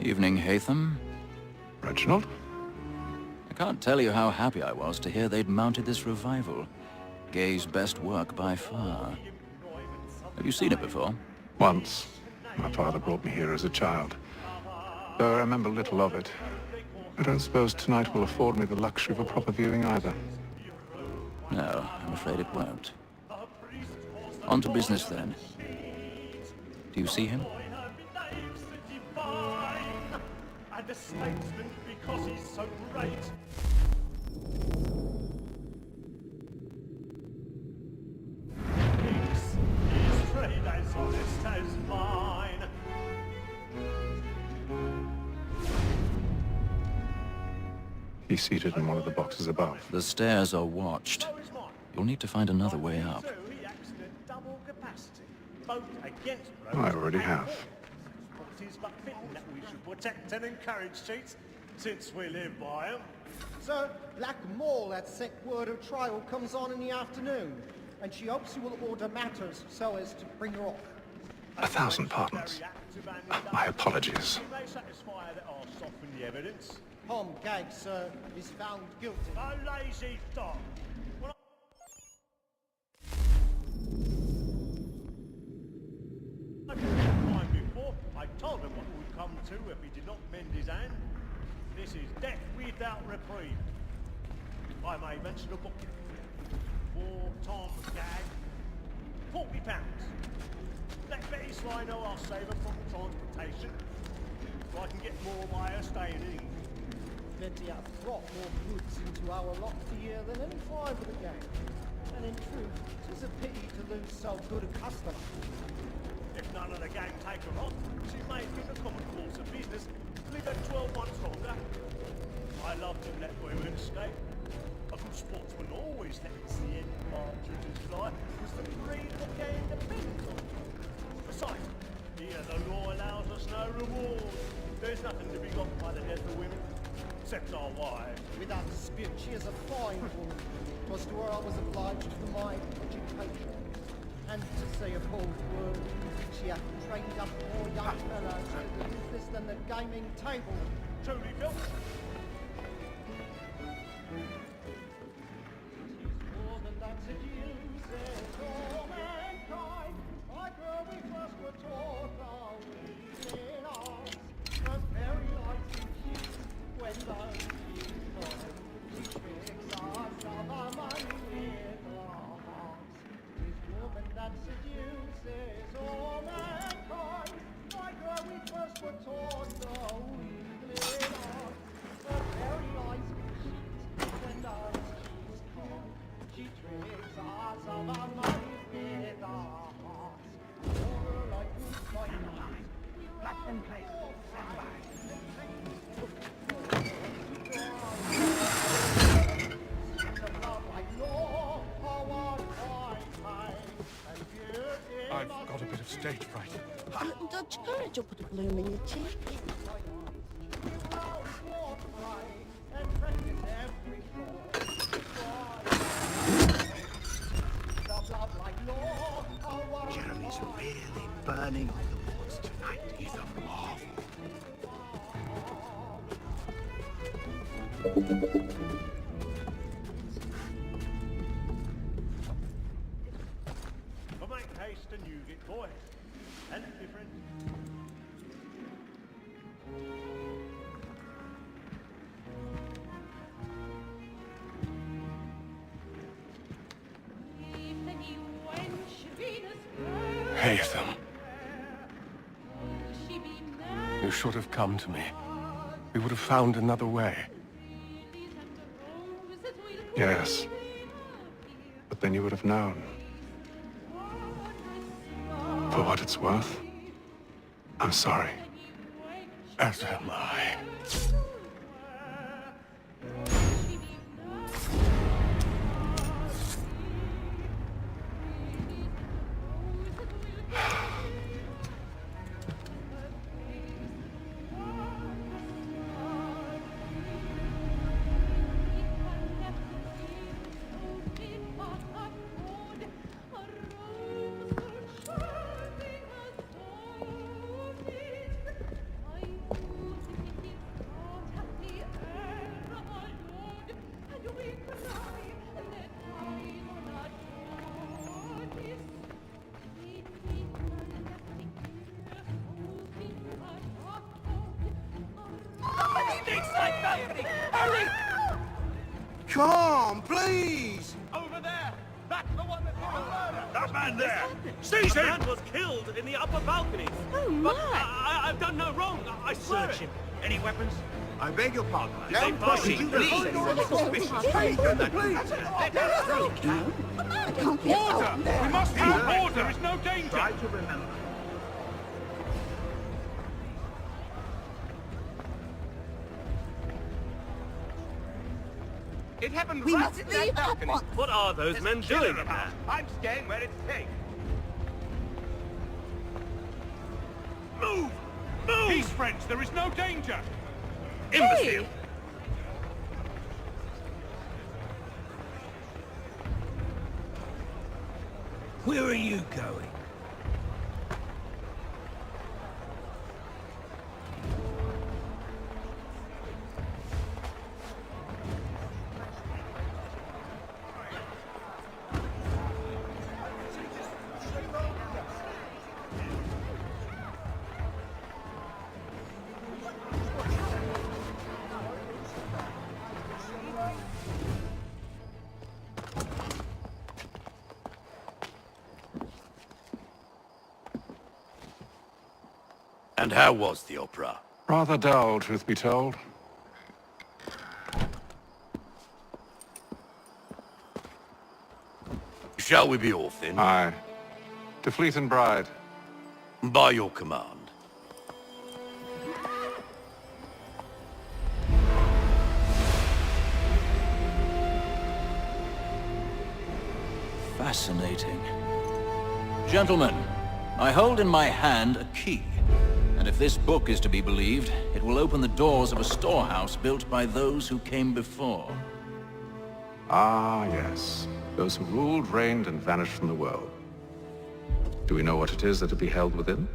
Evening, Hatham. Reginald? I can't tell you how happy I was to hear they'd mounted this revival. Gay's best work by far. Have you seen it before? Once. My father brought me here as a child. Though I remember little of it. I don't suppose tonight will afford me the luxury of a proper viewing either. No, I'm afraid it won't. On to business then. Do you see him? And a statesman because he's so great. His trade as honest as mine. He's seated in one of the boxes above. The stairs are watched. You'll need to find another way up. He acts in a double capacity, both against I already have. It is but fitting that we should protect and encourage cheats, since we live by them. Sir, Black Mall at sick word of trial comes on in the afternoon, and she hopes you will order matters so as to bring her off. 1,000 pardons. My apologies. We may satisfy that I'll soften the evidence. Tom Gag, sir, is found guilty. A lazy dog. Well, I did that before. I told him what it would come to if he did not mend his hand. This is death without reprieve. I may mention a book. For Tom Gag, £40. Let Betty Sly know I'll save her from transportation, so I can get more by her staying in. Betty have brought more goods into our lot a year than any five of the gang. And in truth, 'tis a pity to lose so good a customer. If none of the gang take her on, she may in the common course of business live her 12 months longer. I love to let women escape. A good sportsman always lets the end partridges fly, because the breed of the game depends on it. Besides, here the law allows us no reward. There's nothing to be got by the death of women, except our wives. Without dispute, she is a fine woman. 'Twas to her I was obliged for my education. And to say a bold word, she hath trained up more young fellows to the business than the gaming table. Truly, Bill. More than that seduces all mankind. Like where we first were taught our in arts. The very lights and hues when those tricks us of our money with our hearts. This woman that seduces all mankind. Like where we first were taught our in arts. The very lights and hues when those she tricks us of our money with our hearts. More like who's like Black and place. Stand by. I've got a bit of stage fright. A little Dutch courage will put a bloom in your cheek. Jeremy's really burning on the boards tonight. He's a marvel. But make haste and use it, boy. And different. Hatham, you should have come to me. We would have found another way. Yes. But then you would have known. For what it's worth, I'm sorry. As am I. Come on, please! Over there! That's the one that did the murder! That man there! Seize him! That man was killed in the upper balcony. Oh, But my. I've done no wrong. I swear Search it. him. Any weapons? I beg your pardon. Don't proceed, Please. please. I can't get out. We must have order. There is no danger. Try to remember. It happened We right must in leave that at balcony. once. What are those men doing? I'm staying where it's safe. Move! Move! Peace, friends. There is no danger. Hey! Where are you going? And how was the opera? Rather dull, truth be told. Shall we be off then? Aye. To Fleet and Bride. By your command. Fascinating. Gentlemen, I hold in my hand a key. And if this book is to be believed, it will open the doors of a storehouse built by those who came before. Ah, yes. Those who ruled, reigned, and vanished from the world. Do we know what it is that will be held within?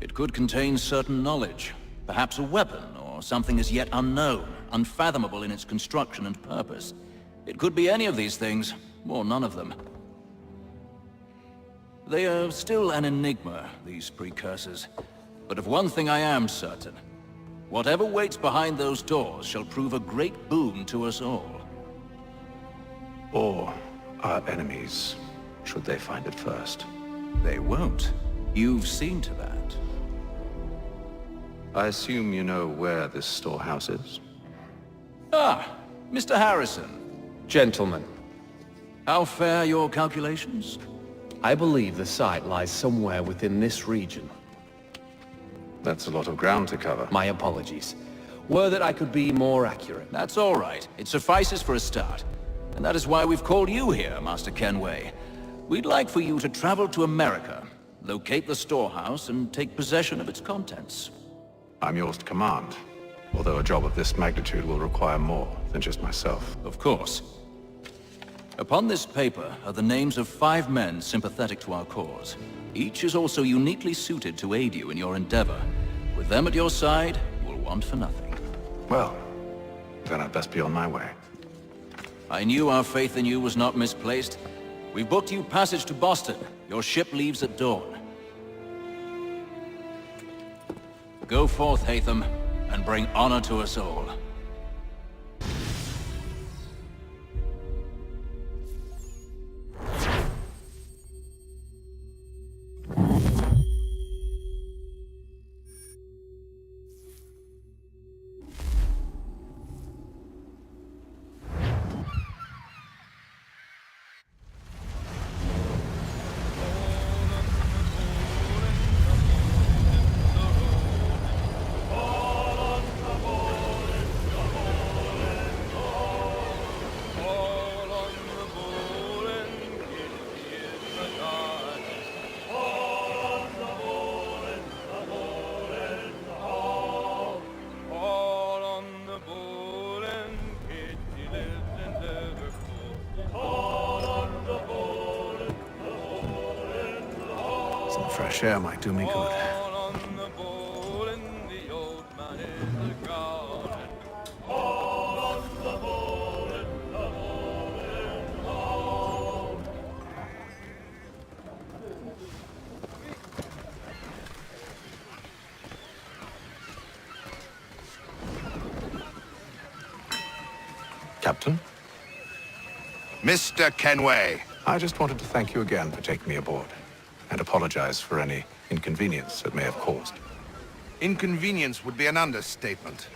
It could contain certain knowledge, perhaps a weapon, or something as yet unknown, unfathomable in its construction and purpose. It could be any of these things, or none of them. They are still an enigma, these precursors. But of one thing I am certain. Whatever waits behind those doors shall prove a great boon to us all. Or our enemies, should they find it first. They won't. You've seen to that. I assume you know where this storehouse is? Ah, Mr. Harrison. Gentlemen, How fare your calculations? I believe the site lies somewhere within this region. That's a lot of ground to cover. My apologies. Were that I could be more accurate. That's all right. It suffices for a start. And that is why we've called you here, Master Kenway. We'd like for you to travel to America, locate the storehouse, and take possession of its contents. I'm yours to command, although a job of this magnitude will require more than just myself. Of course. Upon this paper are the names of 5 men sympathetic to our cause. Each is also uniquely suited to aid you in your endeavor. With them at your side, you will want for nothing. Well, then I'd best be on my way. I knew our faith in you was not misplaced. We've booked you passage to Boston. Your ship leaves at dawn. Go forth, Hatham, and bring honor to us all. Some fresh air might do me good. Captain, Mr. Kenway. I just wanted to thank you again for taking me aboard, and apologize for any inconvenience it may have caused. Inconvenience would be an understatement.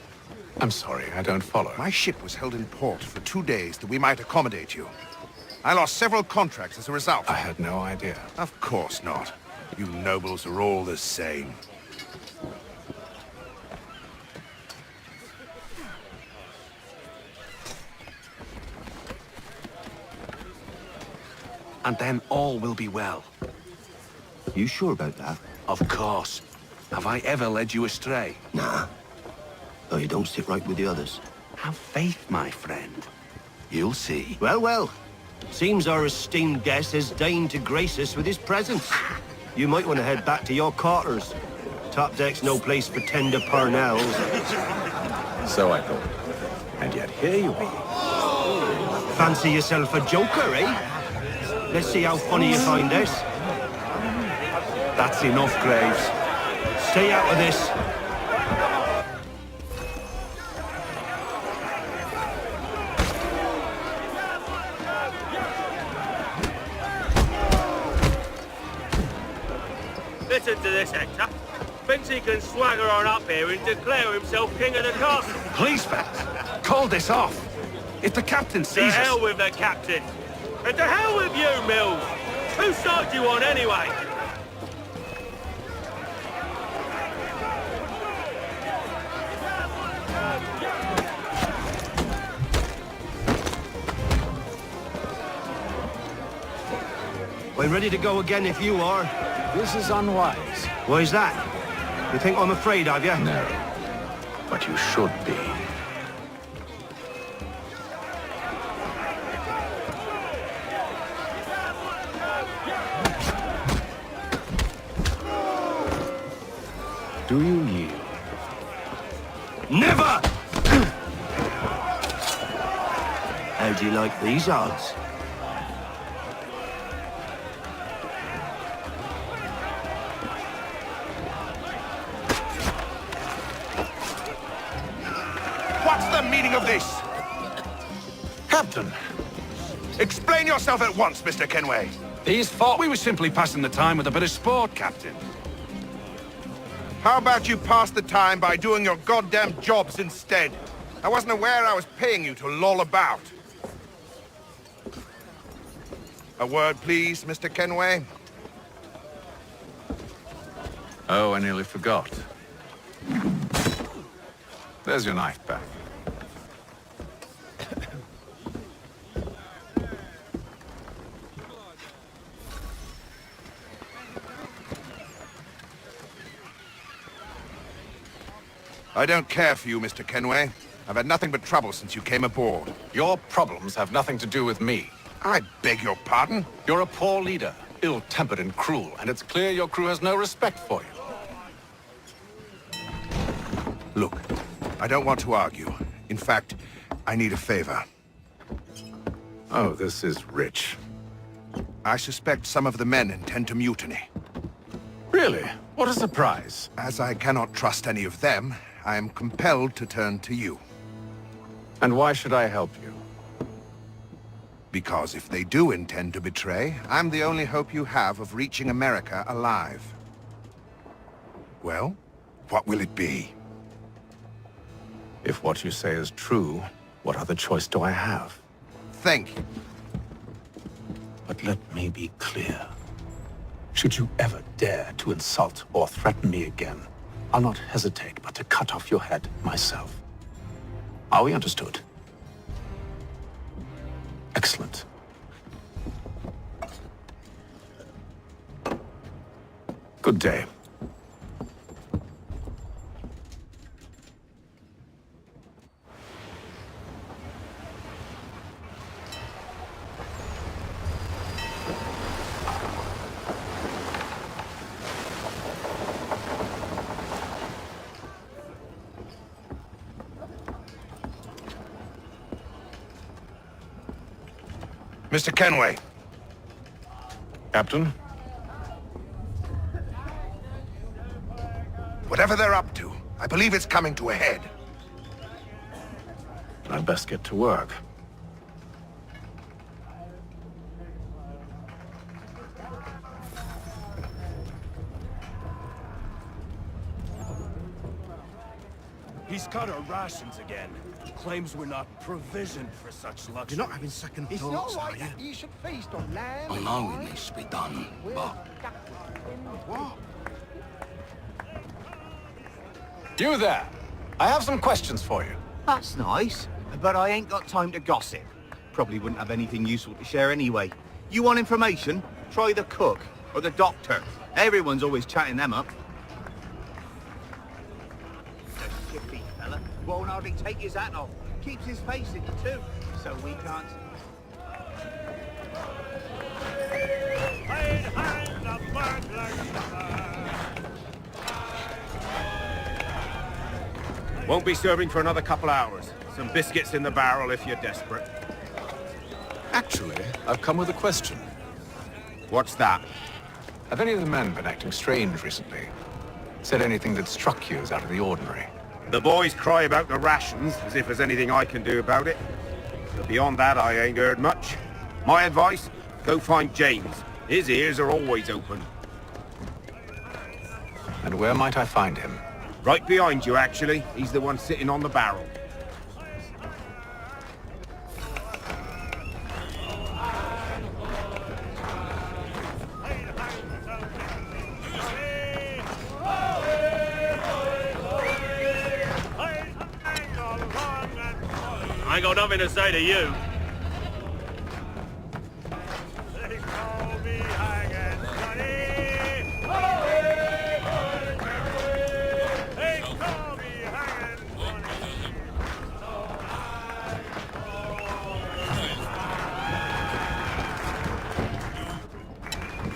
I'm sorry, I don't follow. My ship was held in port for 2 days that we might accommodate you. I lost several contracts as a result. I had no idea. Of course not. You nobles are all the same. And then all will be well. You sure about that? Of course. Have I ever led you astray? Nah. Though you don't sit right with the others. Have faith, my friend. You'll see. Well, well. Seems our esteemed guest has deigned to grace us with his presence. You might want to head back to your quarters. Top deck's no place for tender parnells. So I thought. And yet here you are. Fancy yourself a joker, eh? Let's see how funny you find this. That's enough, Graves. Stay out of this. Listen to this, Hector. Thinks he can swagger on up here and declare himself king of the castle. Please, Vance, call this off. If the captain To sees hell us... with the captain. And to hell with you, Mills. Whose side do you on anyway? We're ready to go again if you are. This is unwise. Why's that? You think I'm afraid of you? No. But you should be. Do you yield? Never! How do you like these odds? What's the meaning of this? Captain, Explain yourself at once, Mr. Kenway. his fault. We were simply passing the time with a bit of sport, Captain. How about you pass the time by doing your goddamn jobs instead? I wasn't aware I was paying you to loll about. A word, please, Mr. Kenway. Oh, I nearly forgot. There's your knife back. I don't care for you, Mr. Kenway. I've had nothing but trouble since you came aboard. Your problems have nothing to do with me. I beg your pardon? You're a poor leader, ill-tempered and cruel, and it's clear your crew has no respect for you. Look, I don't want to argue. In fact, I need a favor. Oh, this is rich. I suspect some of the men intend to mutiny. Really? What a surprise. As I cannot trust any of them, I am compelled to turn to you. And why should I help you? Because if they do intend to betray, I'm the only hope you have of reaching America alive. Well, what will it be? If what you say is true, what other choice do I have? Thank you. But let me be clear. Should you ever dare to insult or threaten me again, I'll not hesitate but to cut off your head myself. Are we understood? Excellent. Good day. Mr. Kenway. Captain? Whatever they're up to, I believe it's coming to a head. I'd best get to work. He's cut our rations again. Claims we're not provisioned for such luxury. You're not having second It's thoughts, not are right you? that you should feast on lamb. I know it needs to be done, but What? You there! I have some questions for you. That's nice, but I ain't got time to gossip. Probably wouldn't have anything useful to share anyway. You want information? Try the cook or the doctor. Everyone's always chatting them up. The shifty fella won't hardly take his hat off. Keeps his face in too, so we can't. Won't be serving for another couple hours. Some biscuits in the barrel if you're desperate. Actually, I've come with a question. What's that? Have any of the men been acting strange recently? Said anything that struck you as out of the ordinary? The boys cry about the rations, as if there's anything I can do about it. But beyond that, I ain't heard much. My advice? Go find James. His ears are always open. And where might I find him? Right behind you, actually. He's the one sitting on the barrel. I ain't got nothing to say to you.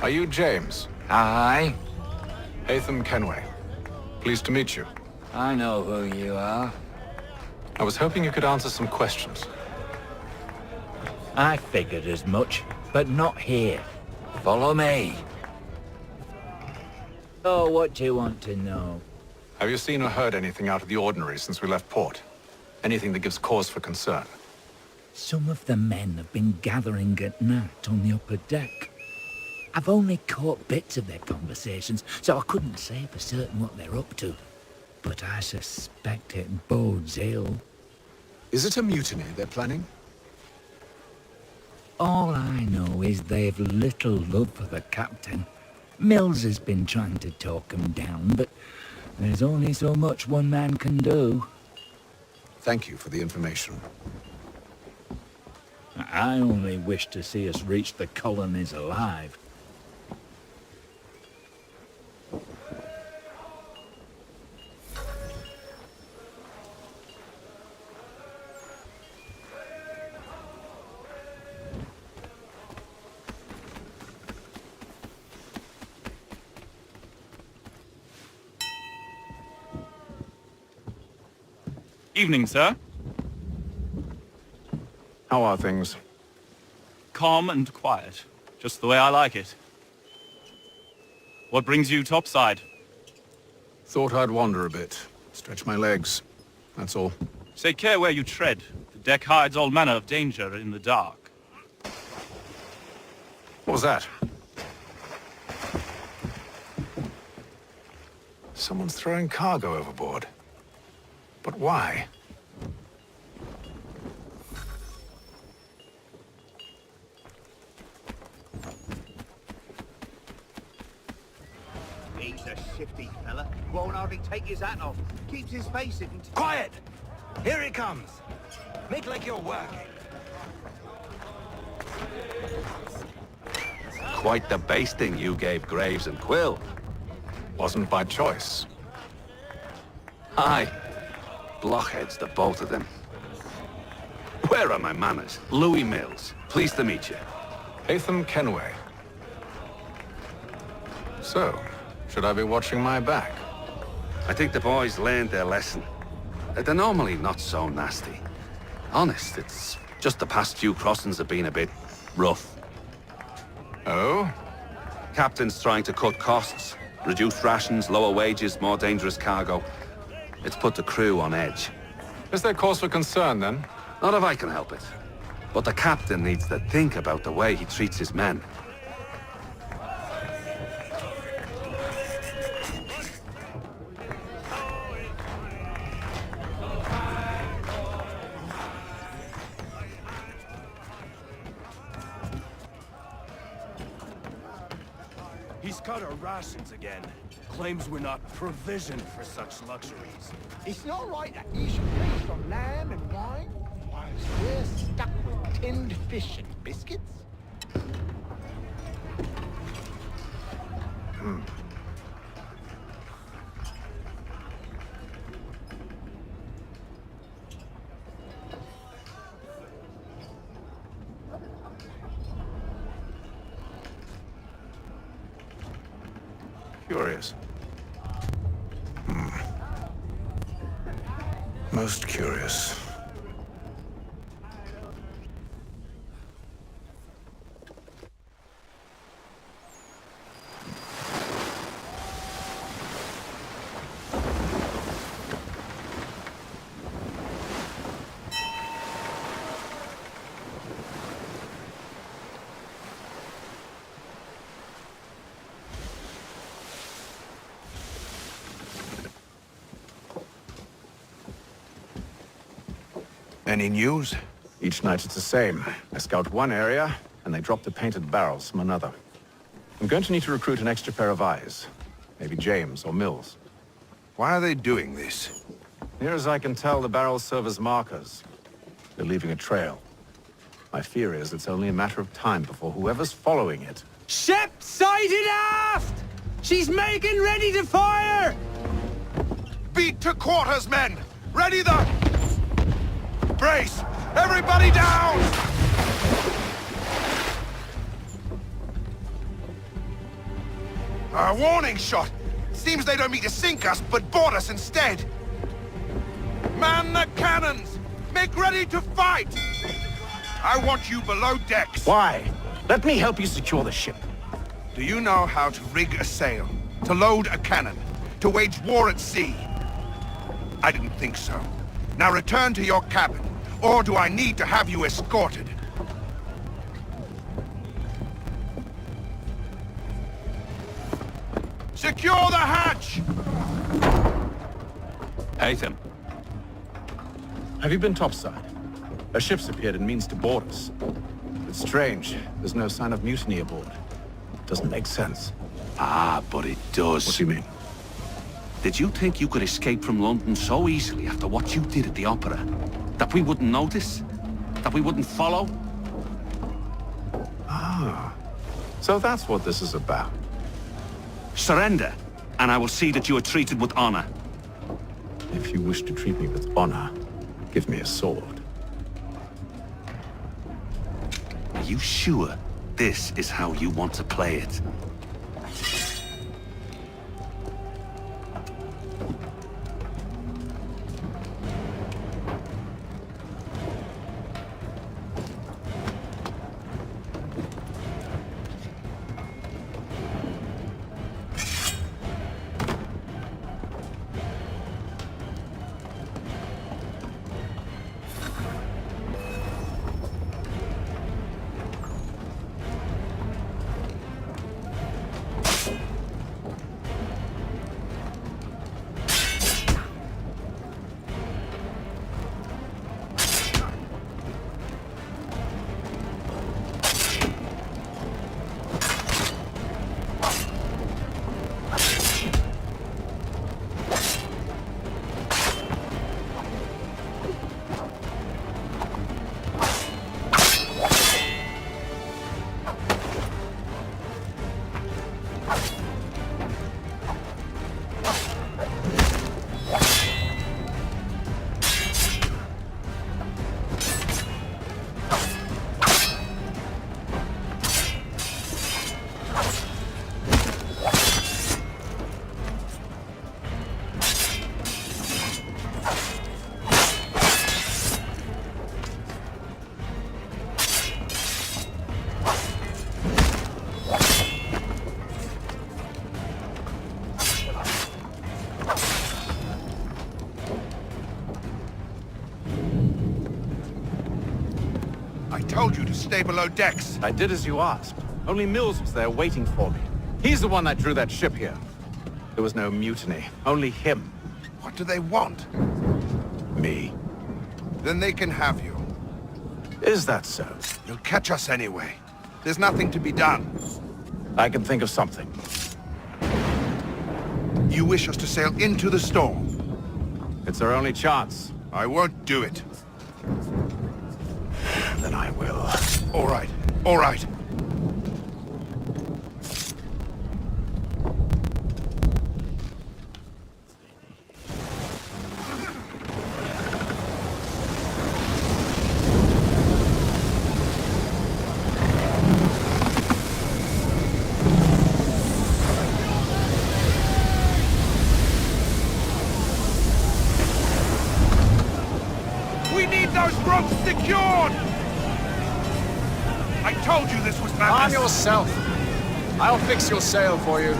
Are you James? Aye, Hatham Kenway. Pleased to meet you. I know who you are. I was hoping you could answer some questions. I figured as much, but not here. Follow me. Oh, what do you want to know? Have you seen or heard anything out of the ordinary since we left port? Anything that gives cause for concern? Some of the men have been gathering at night on the upper deck. I've only caught bits of their conversations, so I couldn't say for certain what they're up to. But I suspect it bodes ill. Is it a mutiny they're planning? All I know is they've little love for the captain. Mills has been trying to talk him down, but there's only so much one man can do. Thank you for the information. I only wish to see us reach the colonies alive. Evening, sir. How are things? Calm and quiet. Just the way I like it. What brings you topside? Thought I'd wander a bit. Stretch my legs. That's all. Take care where you tread. The deck hides all manner of danger in the dark. What was that? Someone's throwing cargo overboard. But why? He's a shifty fella. Won't hardly take his hat off. Keeps his face in. Quiet! Here he comes. Make like you're working. quite the basting you gave Graves and Quill. Wasn't by choice. Aye. Blockheads, the both of them. Where are my manners? Louis Mills. Pleased to meet you. Hatham Kenway. So, should I be watching my back? I think the boys learned their lesson. They're normally not so nasty. Honest, it's just the past few crossings have been a bit rough. Oh? Captain's trying to cut costs. Reduced rations, lower wages, more dangerous cargo. It's put the crew on edge. Is there cause for concern, then? Not if I can help it. But the captain needs to think about the way he treats his men. He's cut our rations again. Claims we're not provisioned for such luxuries. It's not right that you should feast on lamb and wine, whilst we're stuck with tinned fish and biscuits. Curious. Most curious. Any news? Each night it's the same. I scout one area, and they drop the painted barrels from another. I'm going to need to recruit an extra pair of eyes. Maybe James or Mills. Why are they doing this? Near as I can tell, the barrels serve as markers. They're leaving a trail. My fear is it's only a matter of time before whoever's following it... Ship sighted aft! She's making ready to fire! Beat to quarters, men! Ready the... Brace! Everybody down! A warning shot! Seems they don't mean to sink us, but board us instead! Man the cannons! Make ready to fight! I want you below decks! Why? Let me help you secure the ship. Do you know how to rig a sail? To load a cannon? To wage war at sea? I didn't think so. Now return to your cabin, or do I need to have you escorted? Secure the hatch! Haytham. Have you been topside? A ship's appeared and means to board us. It's strange. There's no sign of mutiny aboard. Doesn't make sense. Ah, but it does. What do you mean? Did you think you could escape from London so easily after what you did at the opera? That we wouldn't notice? That we wouldn't follow? Ah. So that's what this is about. Surrender, and I will see that you are treated with honor. If you wish to treat me with honor, give me a sword. Are you sure this is how you want to play it? I told you to stay below decks. I did as you asked. Only Mills was there waiting for me. He's the one that drew that ship here. There was no mutiny, only him. What do they want? Me. Then they can have you. Is that so? You'll catch us anyway. There's nothing to be done. I can think of something. You wish us to sail into the storm? It's our only chance. I won't do it. Then I will. All right, all right. We need those ropes secured! I told you this was madness! Arm yourself! I'll fix your sail for you.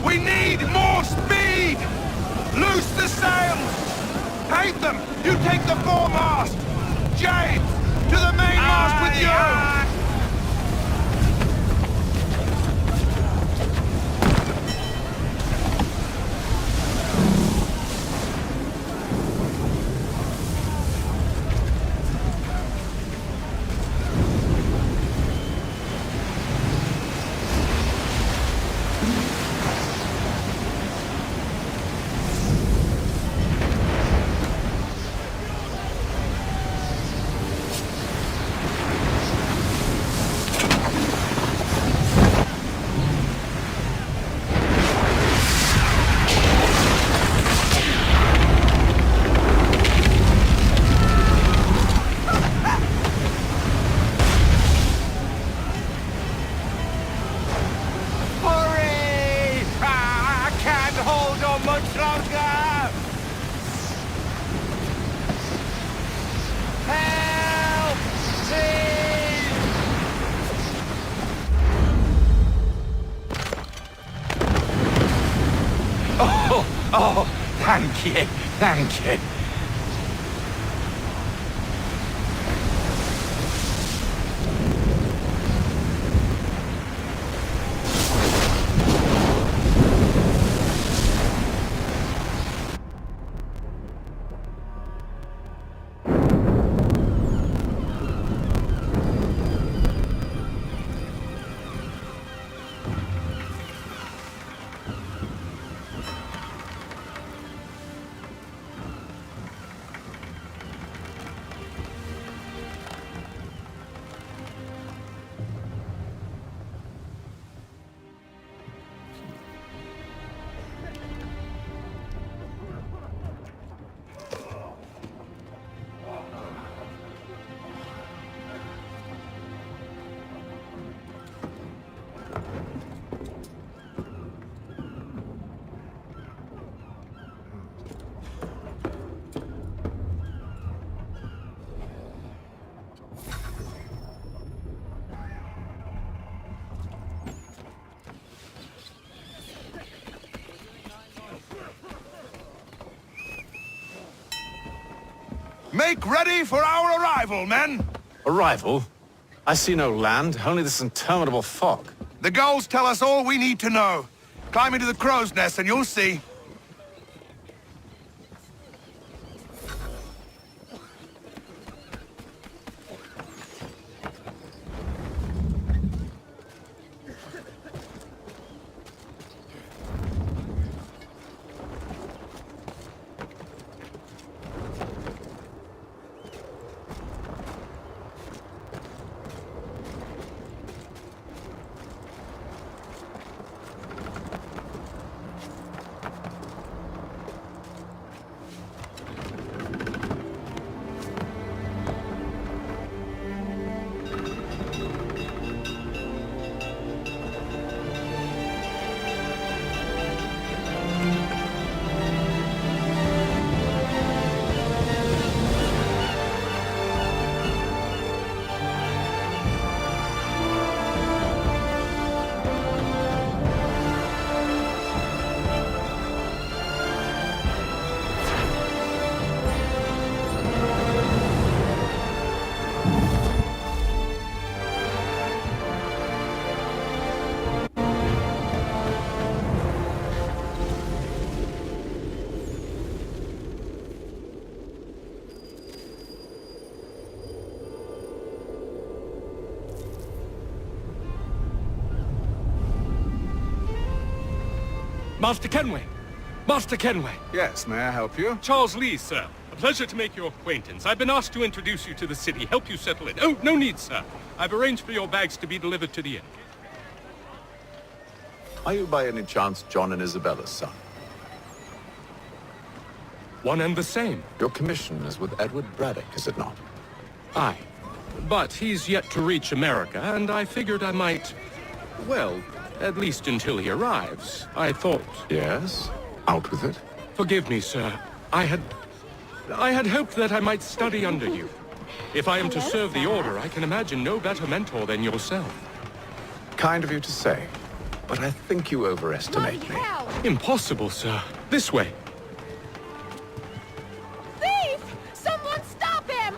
We need more speed! Loose the sails! Paint them! You take the foremast! James! To the mainmast with you! Hurry! I can't hold on much longer! Help! Please! Oh, thank you, thank you. Make ready for our arrival, men! Arrival? I see no land, only this interminable fog. The gulls tell us all we need to know. Climb into the crow's nest and you'll see. Master Kenway! Master Kenway! Yes, may I help you? Charles Lee, sir. A pleasure to make your acquaintance. I've been asked to introduce you to the city, help you settle in. Oh, no need, sir. I've arranged for your bags to be delivered to the inn. Are you by any chance John and Isabella's son? One and the same. Your commission is with Edward Braddock, is it not? Aye. But he's yet to reach America, and I figured I might... Well, at least until he arrives. I thought... Yes? Out with it. Forgive me, sir. I had hoped that I might study under you. If I am to serve the Order, I can imagine no better mentor than yourself. Kind of you to say, but I think you overestimate me. Impossible, sir. This way. Thief! Someone stop him!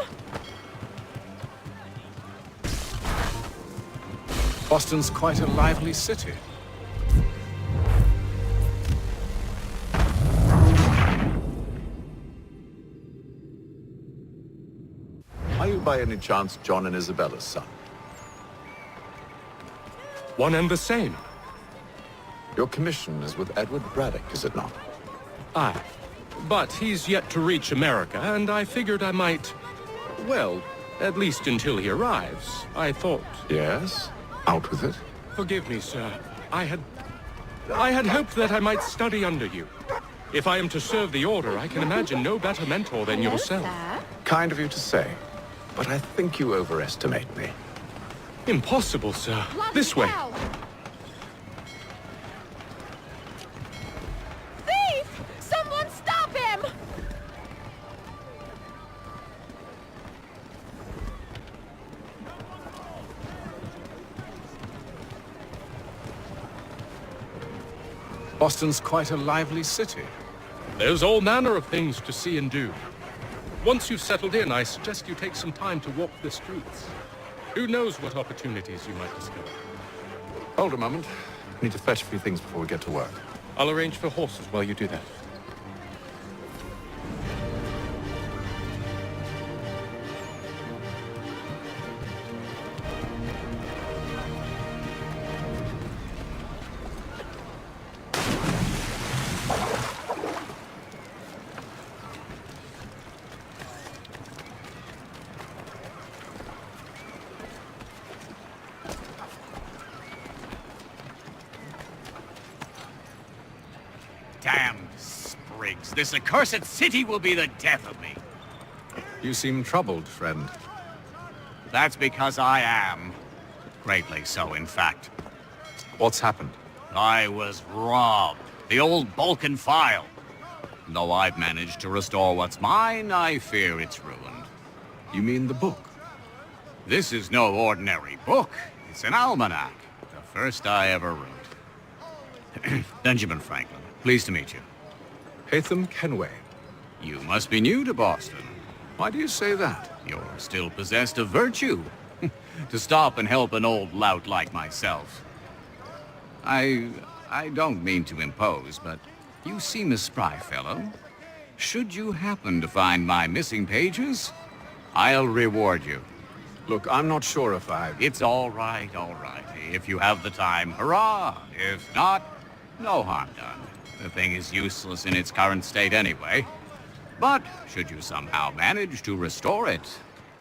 Boston's quite a lively city. Are you by any chance John and Isabella's son? One and the same. Your commission is with Edward Braddock, is it not? Aye. But he's yet to reach America, and I figured I might... Well, at least until he arrives. I thought... Yes? Out with it. Forgive me, sir. I had hoped that I might study under you. If I am to serve the Order, I can imagine no better mentor than yourself. Kind of you to say, but I think you overestimate me. Impossible, sir. This way. Thief! Someone stop him! Boston's quite a lively city. There's all manner of things to see and do. Once you've settled in, I suggest you take some time to walk the streets. Who knows what opportunities you might discover. Hold a moment. I need to fetch a few things before we get to work. I'll arrange for horses while you do that. Damn sprigs. This accursed city will be the death of me. You seem troubled, friend. That's because I am. Greatly so, in fact. What's happened? I was robbed. The old Balkan file. Though I've managed to restore what's mine, I fear it's ruined. You mean the book? This is no ordinary book. It's an almanac. The first I ever wrote. Benjamin Franklin. Pleased to meet you. Hatham Kenway. You must be new to Boston. Why do you say that? You're still possessed of virtue. To stop and help an old lout like myself. I don't mean to impose, but you seem a spry fellow. Should you happen to find my missing pages, I'll reward you. Look, I'm not sure if It's all right, all right. If you have the time, hurrah! If not, no harm done. The thing is useless in its current state anyway. But should you somehow manage to restore it,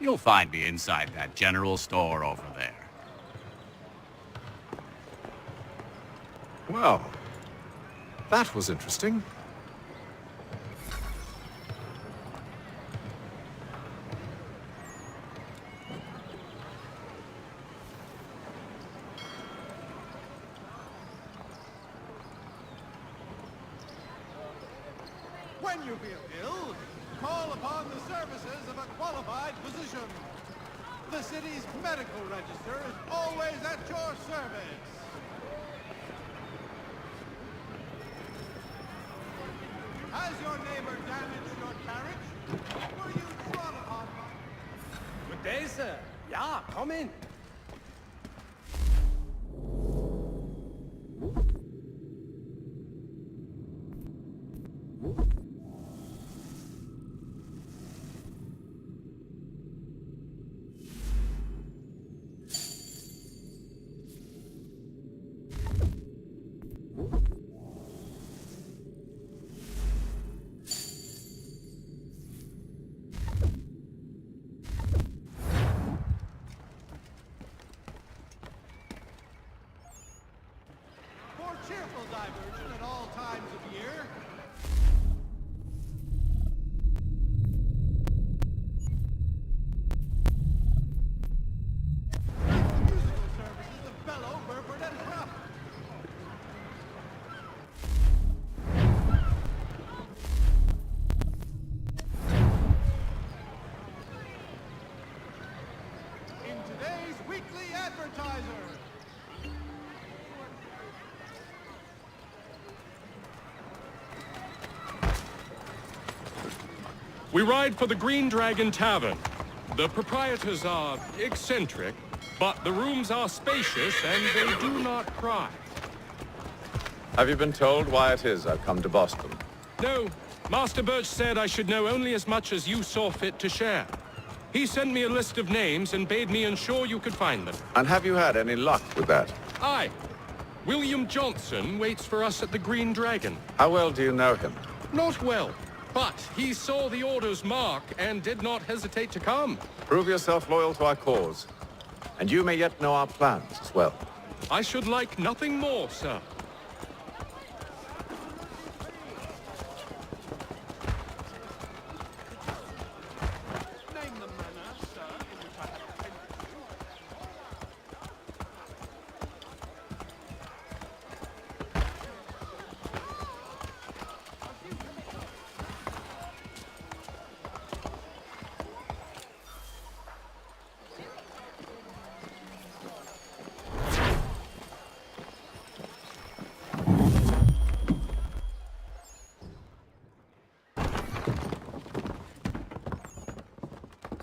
you'll find me inside that general store over there. Well, that was interesting. When you feel ill, call upon the services of a qualified physician. The city's medical register is always at your service. Has your neighbor damaged your carriage? Were you trod upon by... Good day, sir. Yeah, come in. We ride for the Green Dragon Tavern. The proprietors are eccentric, but the rooms are spacious and they do not pry. Have you been told why it is I've come to Boston? No, Master Birch said I should know only as much as you saw fit to share. He sent me a list of names and bade me ensure you could find them. And have you had any luck with that? Aye. William Johnson waits for us at the Green Dragon. How well do you know him? Not well, but he saw the order's mark and did not hesitate to come. Prove yourself loyal to our cause, and you may yet know our plans as well. I should like nothing more, sir.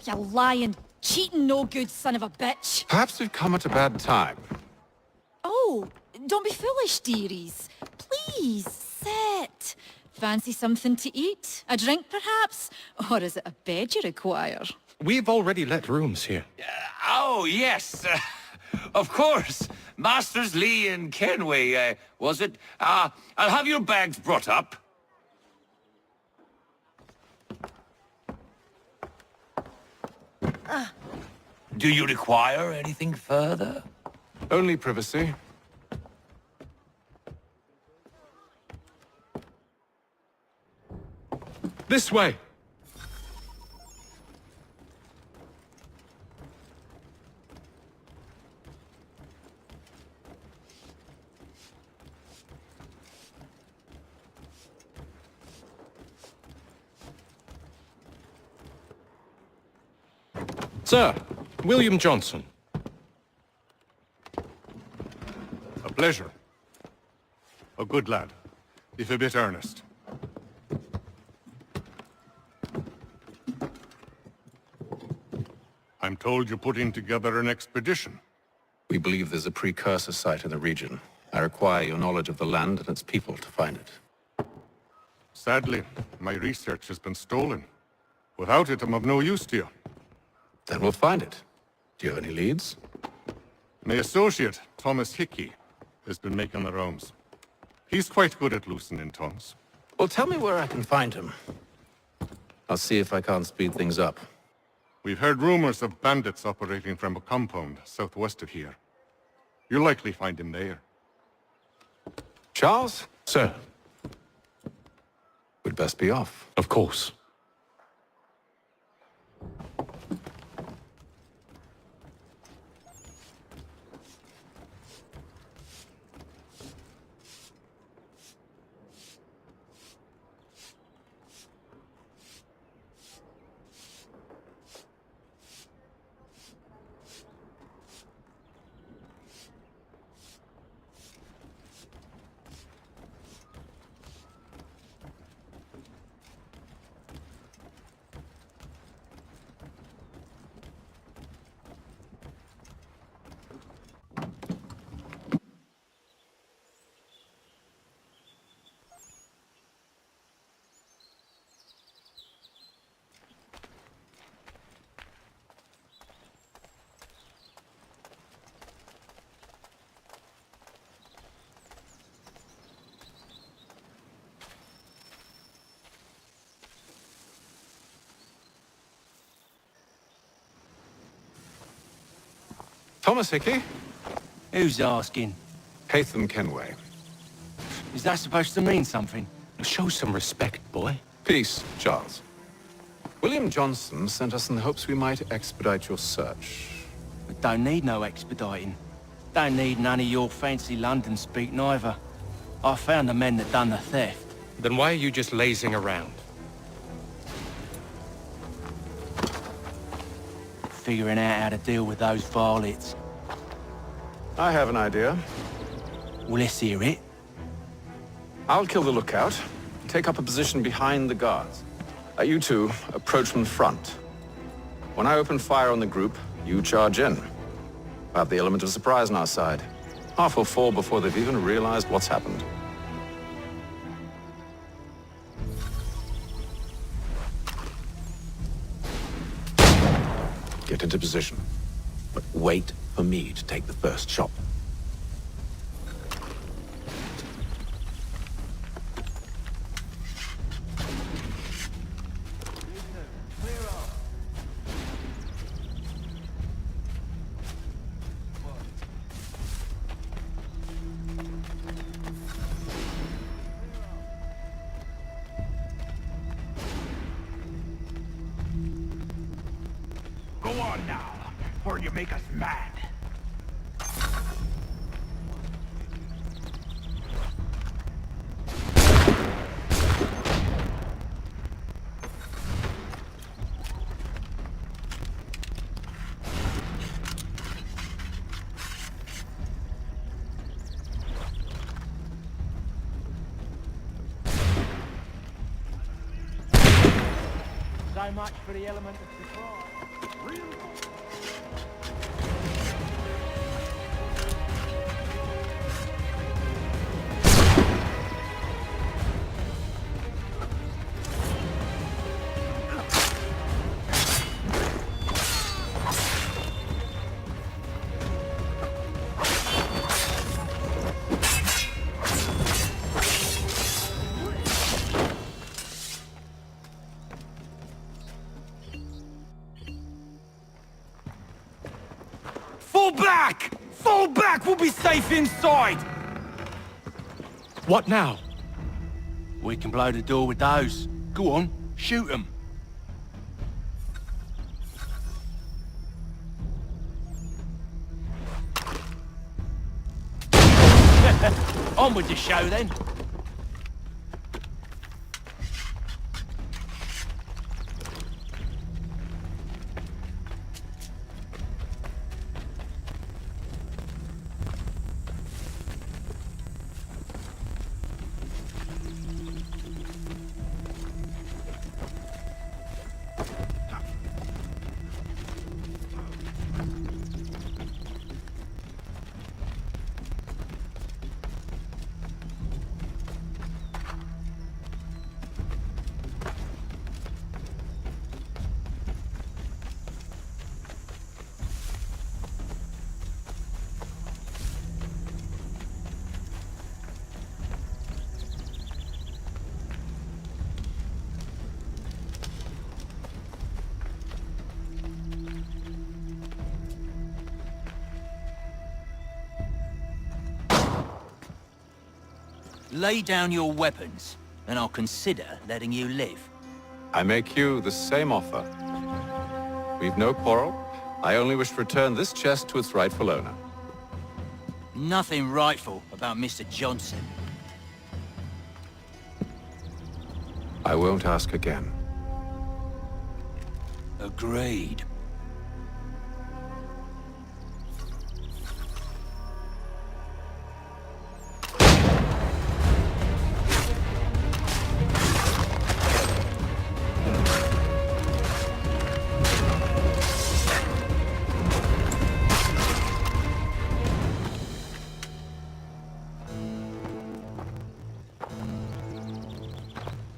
You lying, cheating, no good son of a bitch. Perhaps we've come at a bad time. Oh, don't be foolish, dearies. Please, sit. Fancy something to eat? A drink, perhaps? Or is it a bed you require? We've already let rooms here. Oh, yes. Of course. Masters Lee and Kenway, was it? I'll have your bags brought up. Do you require anything further? Only privacy. This way. Sir, William Johnson. A pleasure. A good lad, if a bit earnest. I'm told you're putting together an expedition. We believe there's a precursor site in the region. I require your knowledge of the land and its people to find it. Sadly, my research has been stolen. Without it, I'm of no use to you. Then we'll find it. Do you have any leads? My associate, Thomas Hickey, has been making the rounds. He's quite good at loosening tongues. Well, tell me where I can find him. I'll see if I can't speed things up. We've heard rumors of bandits operating from a compound southwest of here. You'll likely find him there. Charles? Sir. We'd best be off. Of course. Thomas Hickey? Who's asking? Haytham Kenway. Is that supposed to mean something? Show some respect, boy. Peace, Charles. William Johnson sent us in the hopes we might expedite your search. We don't need no expediting. Don't need none of your fancy London speak neither. I found the men that done the theft. Then why are you just lazing around? Figuring out how to deal with those varlets. I have an idea. Well, let's hear it. I'll kill the lookout, take up a position behind the guards. You two approach from the front. When I open fire on the group, you charge in. I have the element of surprise on our side. Half will fall before they've even realized what's happened. Get into position, but wait for me to take the first shot. Go on now, or you make us mad. So much for the element of surprise. Fall back! Fall back! We'll be safe inside! What now? We can blow the door with those. Go on, shoot them. On with the show then. Lay down your weapons, and I'll consider letting you live. I make you the same offer. We've no quarrel. I only wish to return this chest to its rightful owner. Nothing rightful about Mr. Johnson. I won't ask again. Agreed.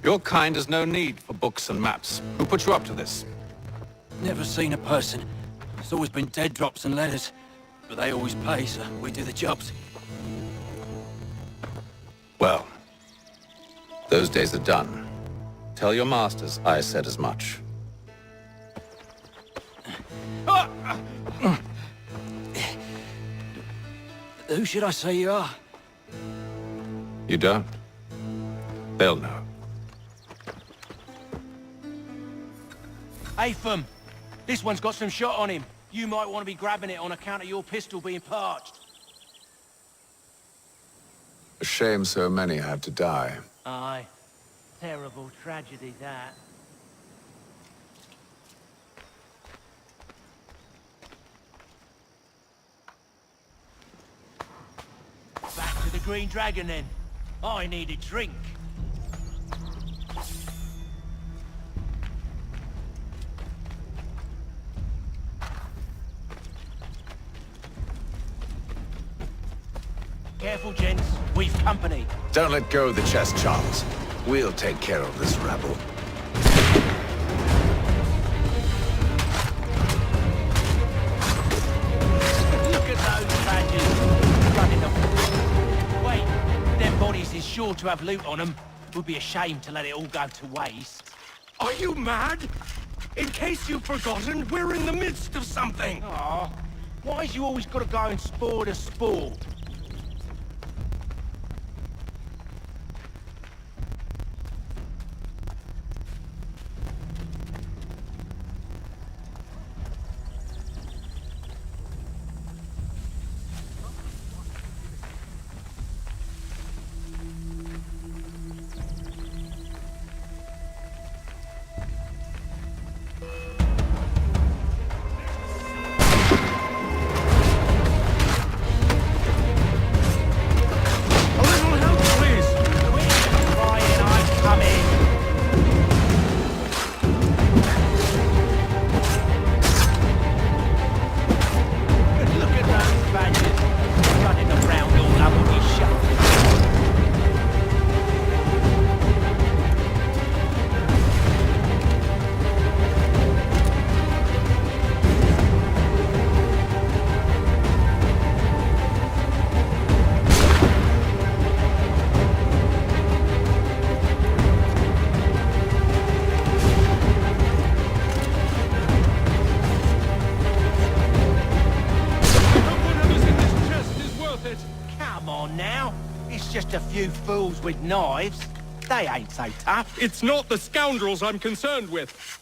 Your kind has no need for books and maps. Who put you up to this? Never seen a person. It's always been dead drops and letters. But they always pay, so we do the jobs. Well, those days are done. Tell your masters I said as much. Who should I say you are? You don't? They'll know. Atham, this one's got some shot on him. You might want to be grabbing it on account of your pistol being parched. A shame so many had to die. Aye. Terrible tragedy, that. Back to the Green Dragon, then. I need a drink. Careful, gents. We've company. Don't let go of the chest, Charles. We'll take care of this rabble. Look at those badges. Running them. Wait, their bodies is sure to have loot on them. Would be a shame to let it all go to waste. Are you mad? In case you've forgotten, we're in the midst of something. Aw, why's you always gotta go and spoil the sport? Just a few fools with knives. They ain't so tough. It's not the scoundrels I'm concerned with.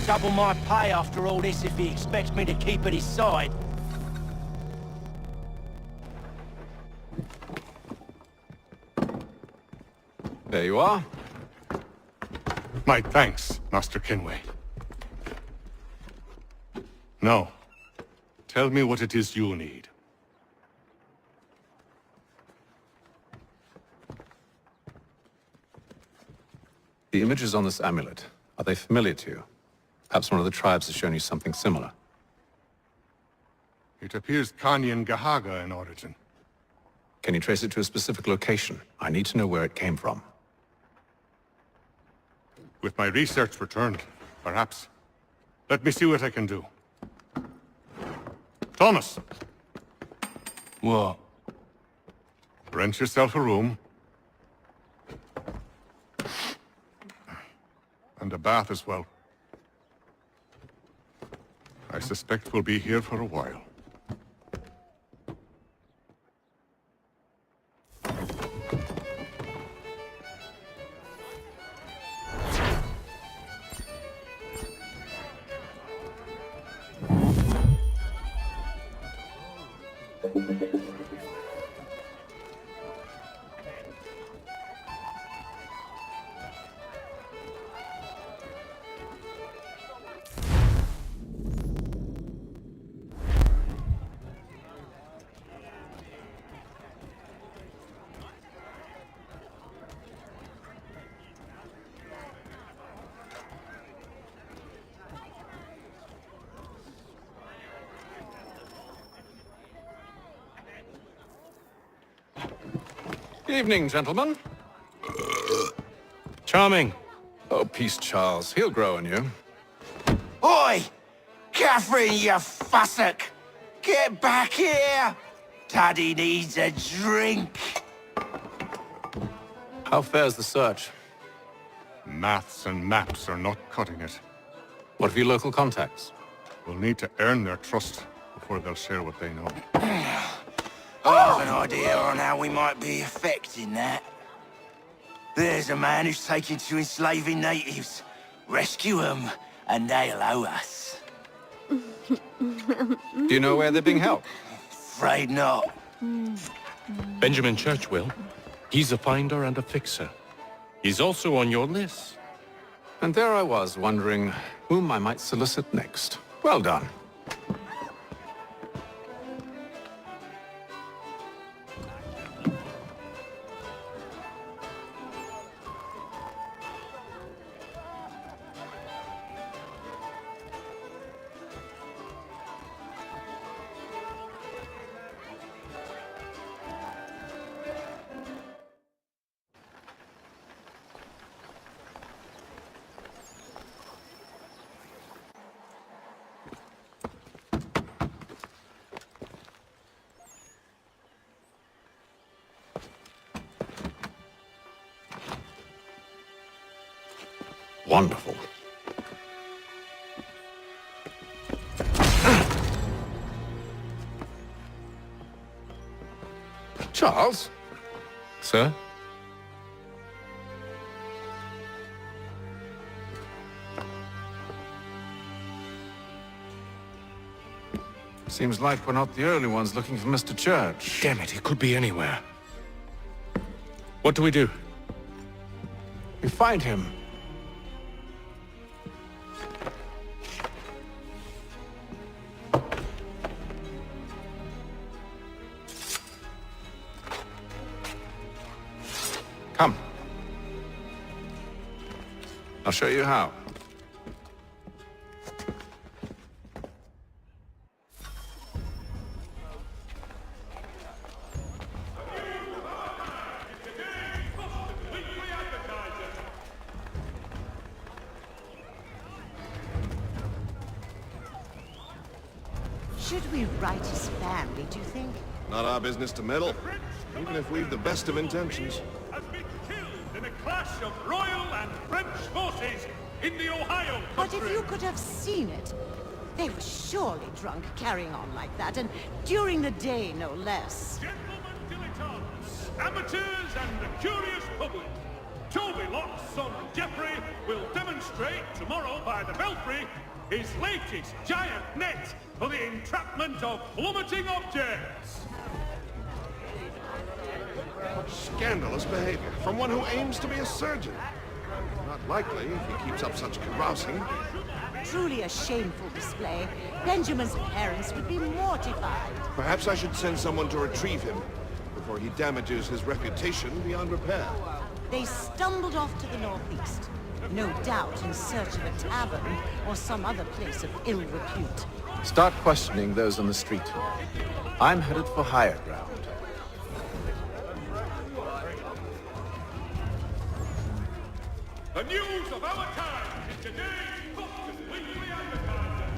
Double my pay after all this if he expects me to keep at his side. There you are. My thanks, Master Kenway. Now, tell me what it is you need. The images on this amulet, are they familiar to you? Perhaps one of the tribes has shown you something similar. It appears Kanyan Gahaga in origin. Can you trace it to a specific location? I need to know where it came from. With my research returned, perhaps. Let me see what I can do. Thomas! What? Rent yourself a room. And a bath as well. I suspect we'll be here for a while. Evening, gentlemen. Charming. Oh, peace, Charles. He'll grow on you. Oi! Catherine, you fussock! Get back here! Daddy needs a drink! How fares the search? Maths and maps are not cutting it. What of your local contacts? We'll need to earn their trust before they'll share what they know. I have an idea on how we might be affecting that. There's a man who's taken to enslaving natives. Rescue them, and they'll owe us. Do you know where they're being held? Afraid not. Benjamin Churchwill. He's a finder and a fixer. He's also on your list. And there I was, wondering whom I might solicit next. Well done. Wonderful. Charles? Sir? Seems like we're not the only ones looking for Mr. Church. Damn it, he could be anywhere. What do we do? We find him. Come. I'll show you how. Should we write his family, do you think? Not our business to meddle, even if we've the best of intentions. Has been killed in a clash of Royal and French forces in the Ohio But country. if you could have seen it, they were surely drunk carrying on like that, and during the day, no less. Gentlemen dilettantes, amateurs and the curious public, Toby Lock's son Geoffrey will demonstrate tomorrow by the Belfry his latest giant net for the entrapment of plummeting objects. Scandalous behavior from one who aims to be a surgeon. Not likely if he keeps up such carousing. Truly a shameful display. Benjamin's parents would be mortified. Perhaps I should send someone to retrieve him before he damages his reputation beyond repair. They stumbled off to the northeast, no doubt in search of a tavern or some other place of ill repute. Start questioning those on the street. I'm headed for higher ground. The news of our time in today's Fox's Weekly Advertiser.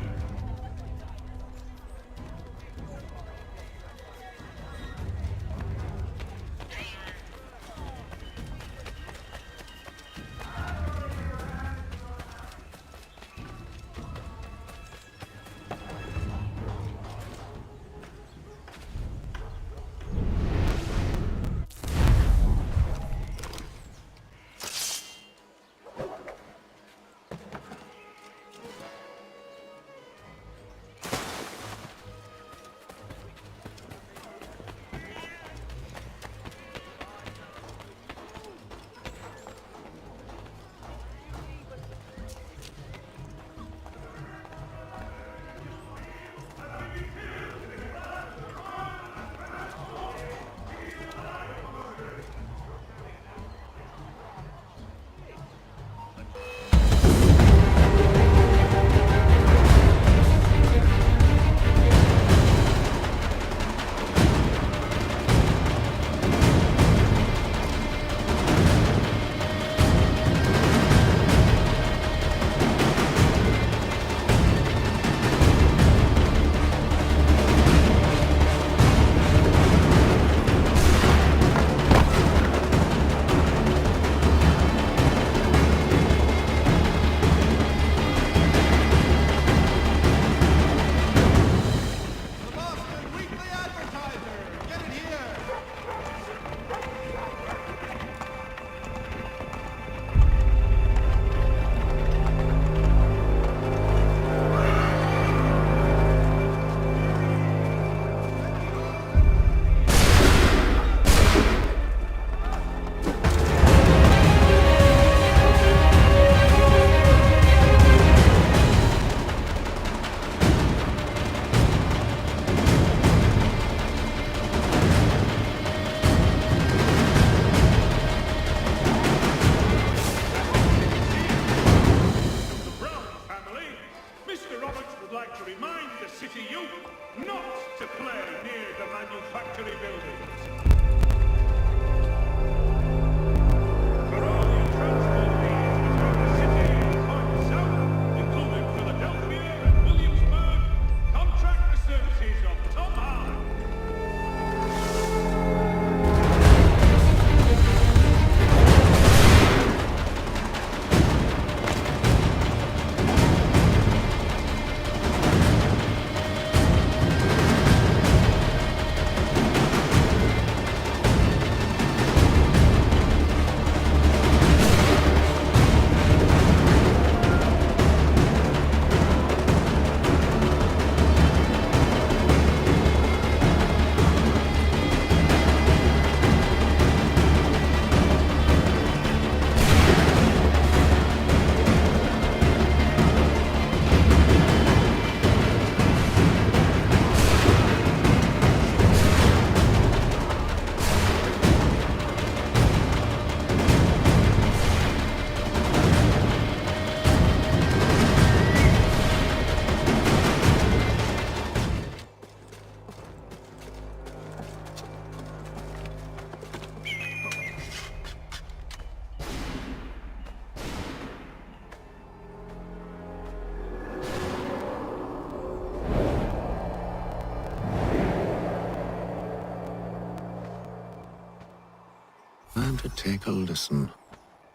time to take a listen.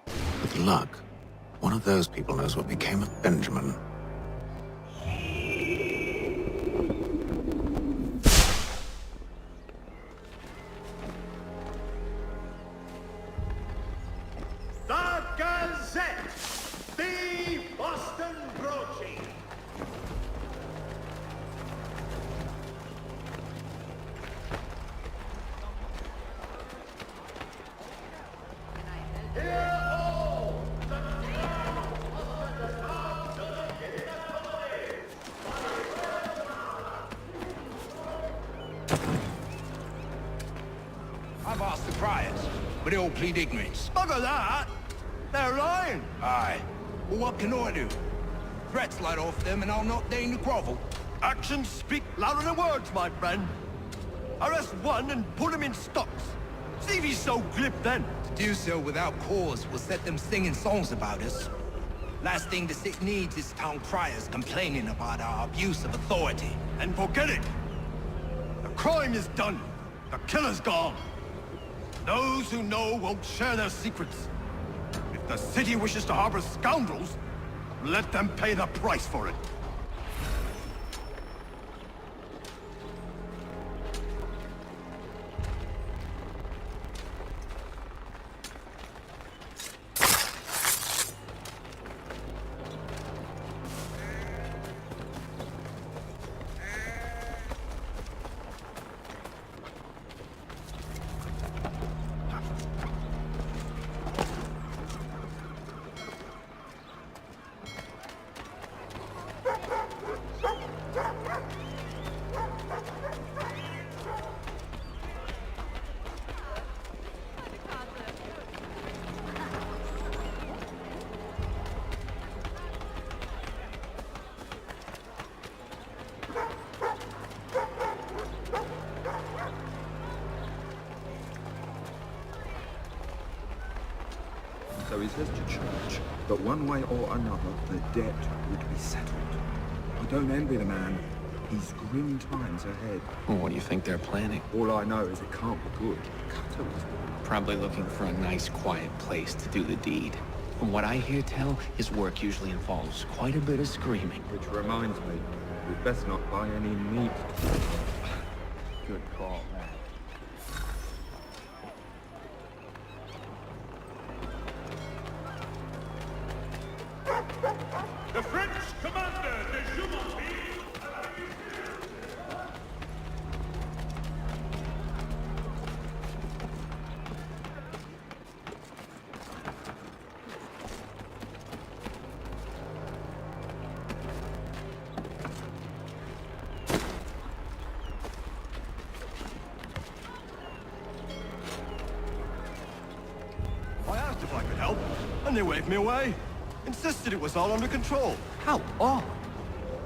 With luck, one of those people knows what became of Benjamin. The Gazette! The Boston Broaching! I've asked the criers, but they all plead ignorance. Bugger that! They're lying! Aye. Well, what can I do? Threats light off them and I'll not deign to grovel. Actions speak louder than words, my friend. Arrest one and put him in stocks. See if he's so glib then. To do so without cause will set them singing songs about us. Last thing the city needs is town criers complaining about our abuse of authority. And forget it! The crime is done. The killer's gone. Those who know won't share their secrets. If the city wishes to harbor scoundrels, let them pay the price for it. So he says to church that one way or another the debt would be settled. I don't envy the man. He's grim times ahead. Well, what do you think they're planning? All I know is it can't be good. Cut it. Probably looking for a nice, quiet place to do the deed. From what I hear tell, his work usually involves quite a bit of screaming. Which reminds me, we'd best not buy any meat. Good call, man. The French commander de Jumonty. I asked if I could help, and they waved me away. Insisted it was all under control. How odd.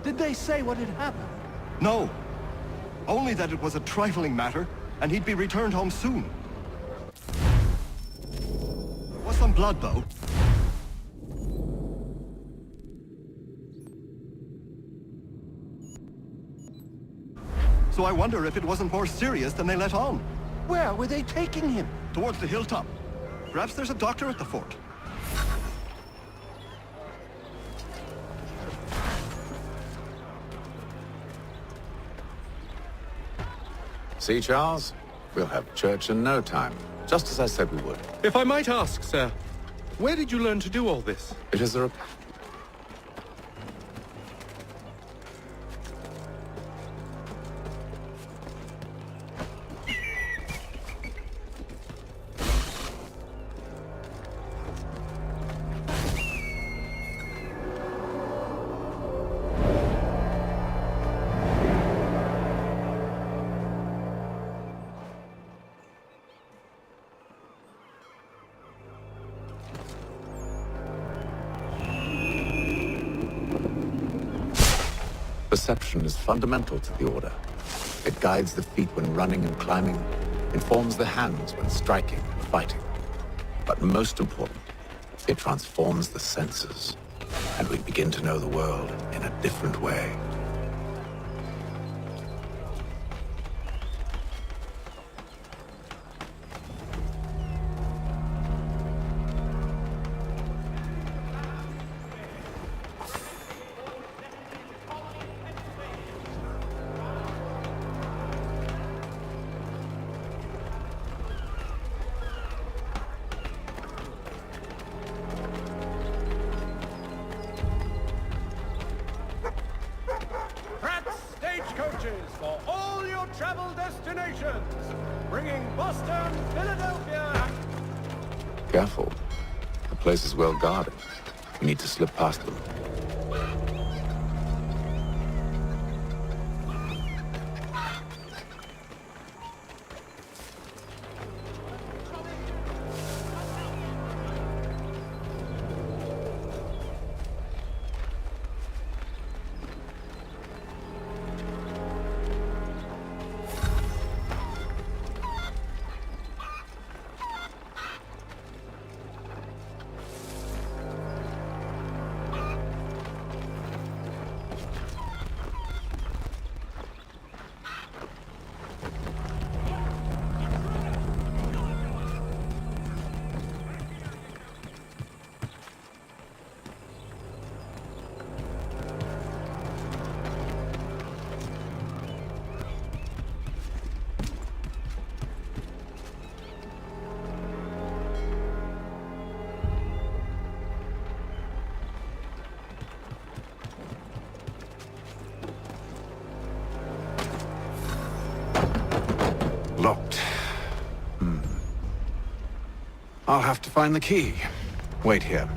Did they say what had happened? No. Only that it was a trifling matter, and he'd be returned home soon. There was some blood, though. So I wonder if it wasn't more serious than they let on. Where were they taking him? Towards the hilltop. Perhaps there's a doctor at the fort. See, Charles? We'll have church in no time, just as I said we would. If I might ask, sir, where did you learn to do all this? It is a... Perception is fundamental to the Order. It guides the feet when running and climbing, informs the hands when striking and fighting. But most important, it transforms the senses, and we begin to know the world in a different way. Productions, bringing Boston, Philadelphia. Careful. The place is well guarded. We need to slip past them. Locked. I'll have to find the key. Wait here.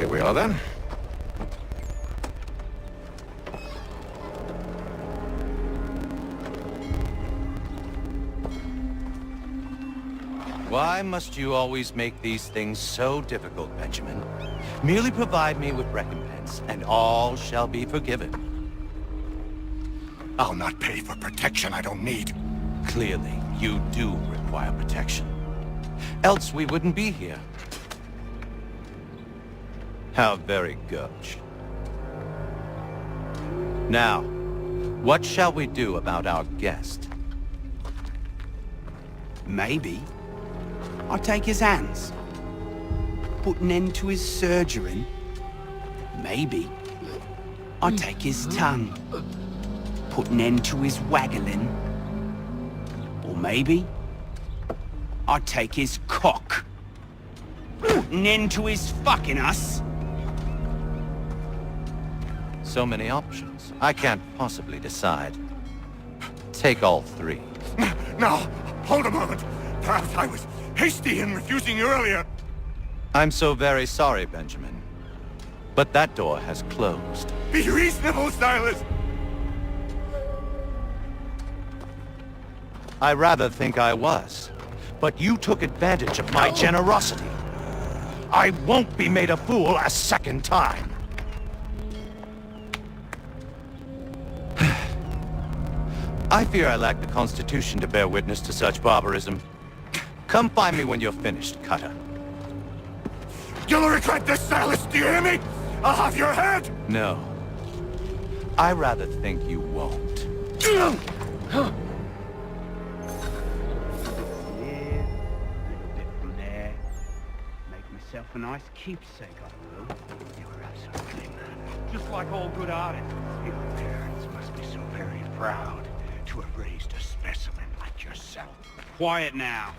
Here we are then. Why must you always make these things so difficult, Benjamin? Merely provide me with recompense, and all shall be forgiven. I'll not pay for protection I don't need. Clearly, you do require protection. Else we wouldn't be here. How very gauche. Now, what shall we do about our guest? Maybe I take his hands, put an end to his surgery. Maybe I take his tongue, put an end to his waggling. Or maybe I take his cock, put an end to his fucking us. So many options. I can't possibly decide. Take all three. Now, hold a moment. Perhaps I was hasty in refusing you earlier. I'm so very sorry, Benjamin. But that door has closed. Be reasonable, Silas. I rather think I was. But you took advantage of my generosity. I won't be made a fool a second time. I fear I lack the constitution to bear witness to such barbarism. Come find me when you're finished, Cutter. You'll regret this, Silas, do you hear me? I'll have your head! No. I rather think you won't. Here, a little bit from there. Make myself a nice keepsake, I will. You're absolutely mad. Just like all good artists. Your parents must be so very proud to have raised a specimen like yourself. Quiet now.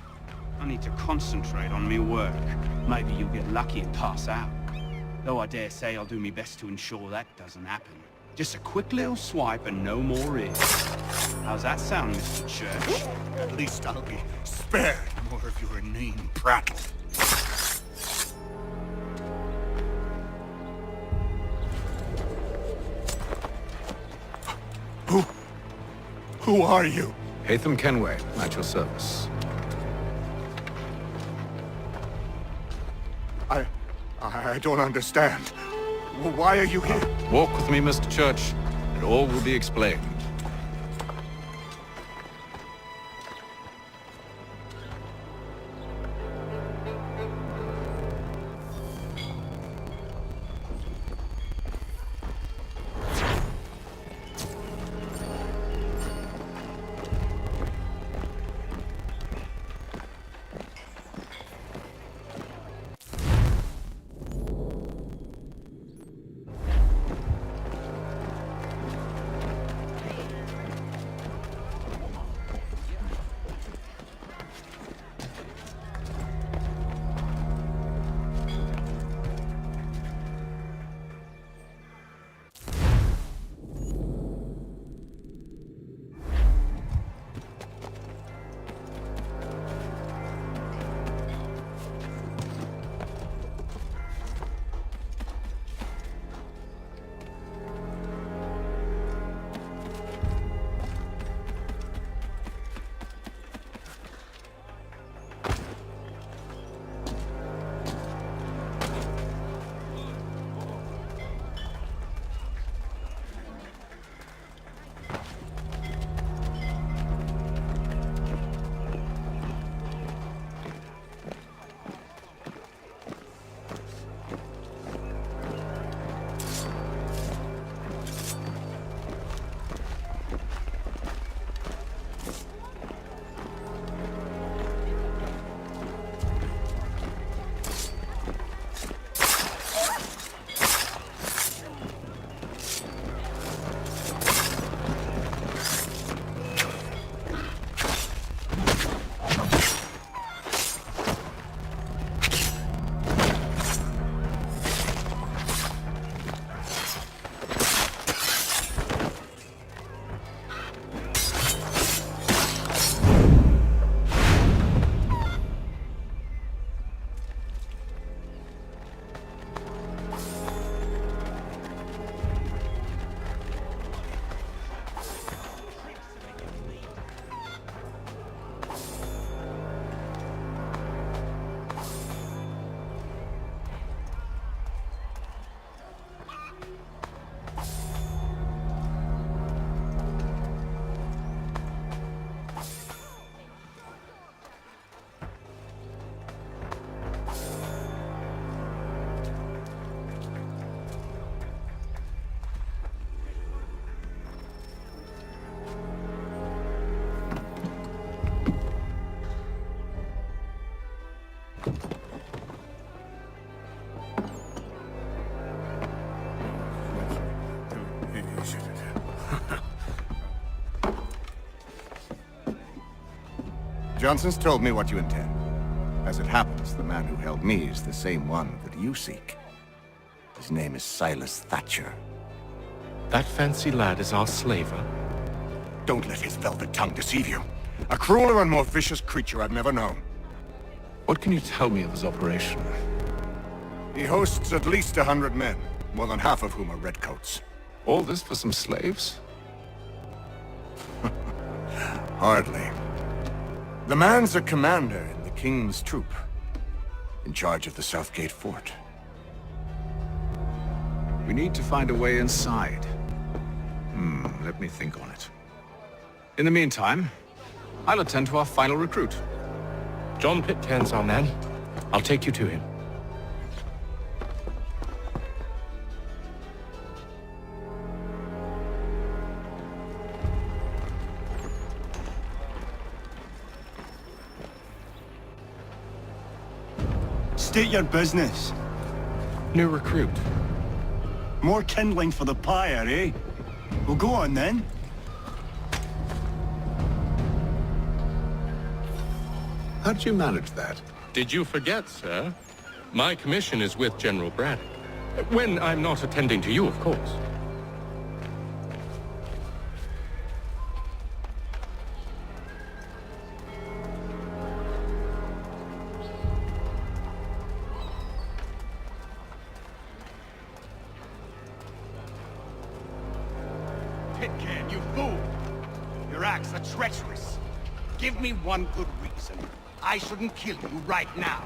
I need to concentrate on me work. Maybe you'll get lucky and pass out. Though I dare say I'll do my best to ensure that doesn't happen. Just a quick little swipe and no more is. How's that sound, Mr. Church? At least I'll be spared more of your inane prattle. Who are you? Hatham Kenway, at your service. I don't understand. Why are you here? Walk with me, Mr. Church, and all will be explained. Johnson's told me what you intend. As it happens, the man who held me is the same one that you seek. His name is Silas Thatcher. That fancy lad is our slaver? Don't let his velvet tongue deceive you. A crueler and more vicious creature I've never known. What can you tell me of his operation? He hosts at least 100 men, more than half of whom are redcoats. All this for some slaves? Hardly. The man's a commander in the King's troop, in charge of the Southgate Fort. We need to find a way inside. Let me think on it. In the meantime, I'll attend to our final recruit. John Pitcairn's our man. I'll take you to him. State your business. New recruit. More kindling for the pyre, eh? Well, go on then. How did you manage that? Did you forget, sir? My commission is with General Braddock. When I'm not attending to you, of course. Pitcairn, you fool! Your acts are treacherous. Give me one good reason I shouldn't kill you right now.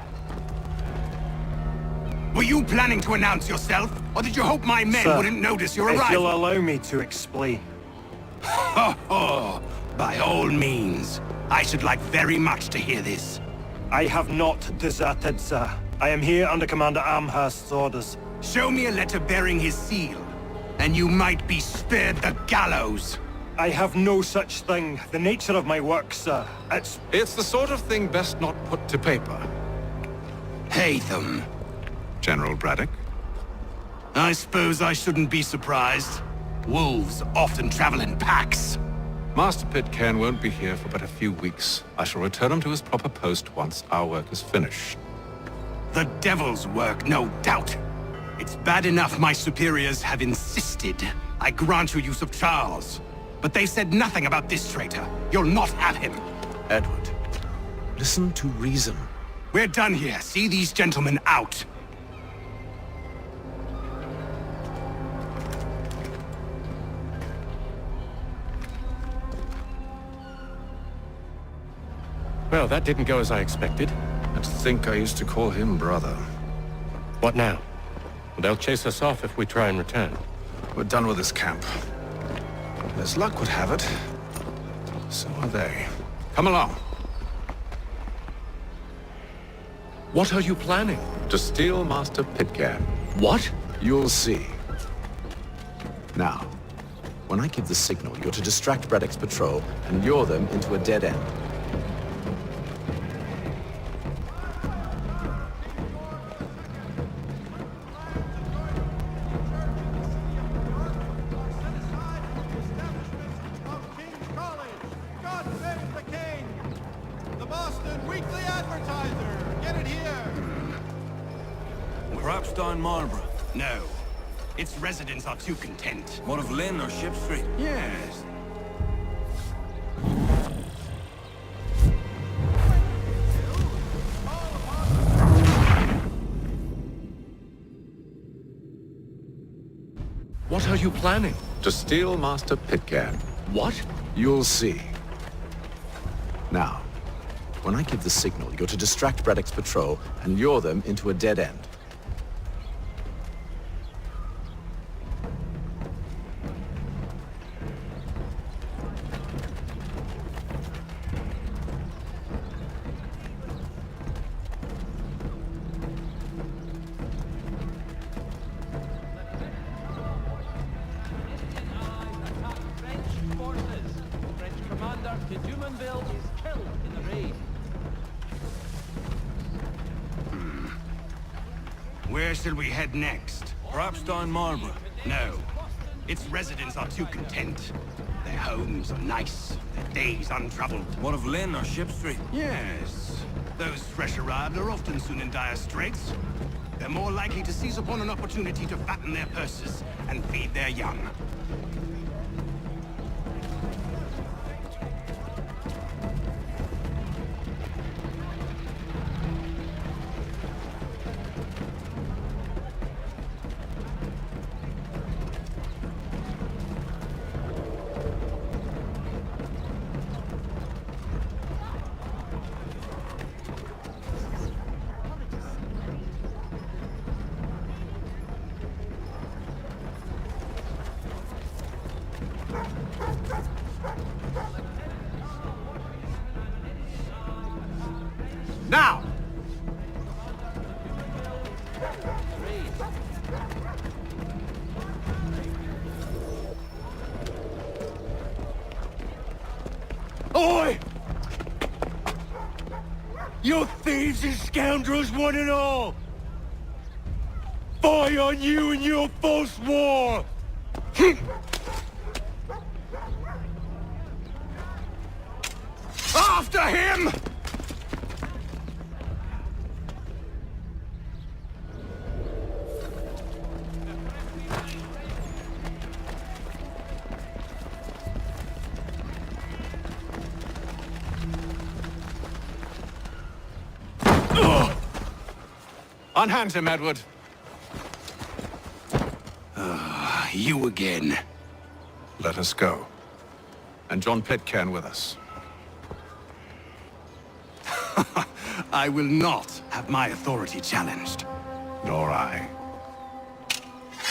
Were you planning to announce yourself, or did you hope my men Sir, wouldn't notice your if arrival? you'll allow me to explain. Oh, by all means. I should like very much to hear this. I have not deserted, sir. I am here under Commander Amherst's orders. Show me a letter bearing his seal, and you might be spared the gallows. I have no such thing. The nature of my work, sir, It's the sort of thing best not put to paper. Haytham. General Braddock? I suppose I shouldn't be surprised. Wolves often travel in packs. Master Pitcairn won't be here for but a few weeks. I shall return him to his proper post once our work is finished. The devil's work, no doubt. It's bad enough my superiors have insisted I grant you use of Charles. But they said nothing about this traitor. You'll not have him. Edward, listen to reason. We're done here. See these gentlemen out. Well, that didn't go as I expected. And to think I used to call him brother. What now? They'll chase us off if we try and return. We're done with this camp. As luck would have it, so are they. Come along. What are you planning? To steal Master Pitcairn. What? You'll see. Now, when I give the signal, you're to distract Braddock's patrol and lure them into a dead end. Marlborough? No. Its residents are too content. What of Lynn or Ship Street? Yes. What are you planning? To steal Master Pitcairn. What? You'll see. Now, when I give the signal, you're to distract Braddock's patrol and lure them into a dead end. Where shall we head next? Perhaps down Marlborough. No. Its residents are too content. Their homes are nice, their days untraveled. What of Lynn or Ship Street? Yes. Those fresh arrived are often soon in dire straits. They're more likely to seize upon an opportunity to fatten their purses and feed their young. Now! Oi! You thieves and scoundrels, one and all! Fie on you and your false war! After him! Unhand him, Edward. You again. Let us go. And John Pitcairn with us. I will not have my authority challenged. Nor I.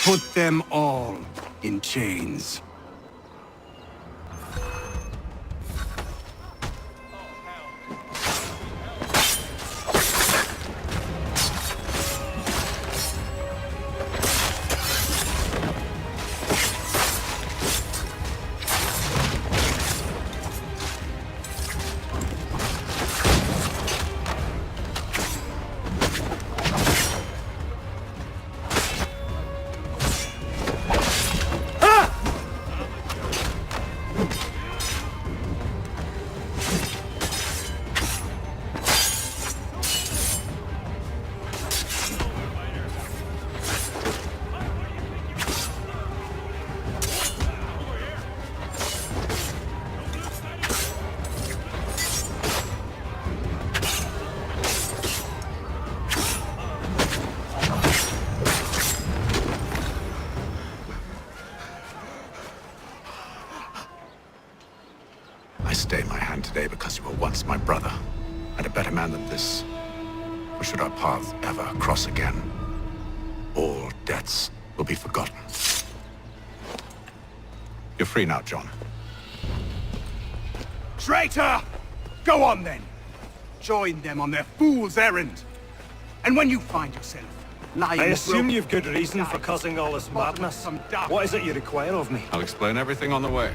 Put them all in chains. I stay my hand today because you were once my brother, and a better man than this. Or should our paths ever cross again, all debts will be forgotten. You're free now, John. Traitor! Go on then! Join them on their fool's errand! And when you find yourself lying... I assume you've good reason for causing all this madness. What is it you require of me? I'll explain everything on the way.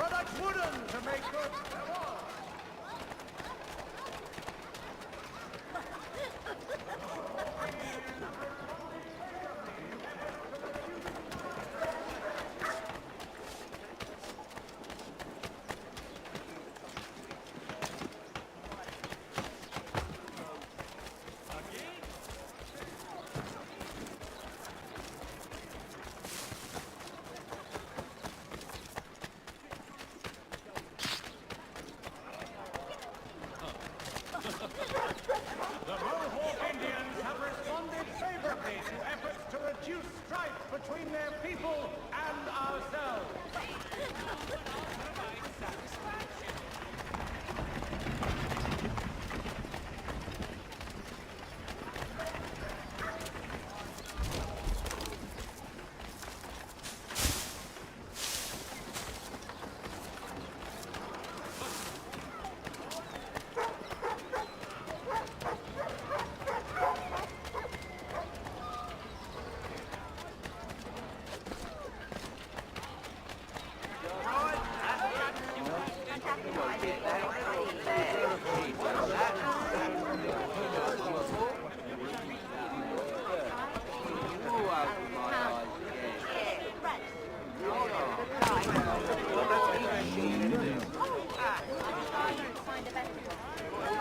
products wooden to make good. The Mohawk Indians have responded favorably to efforts to reduce strife between their people and ourselves.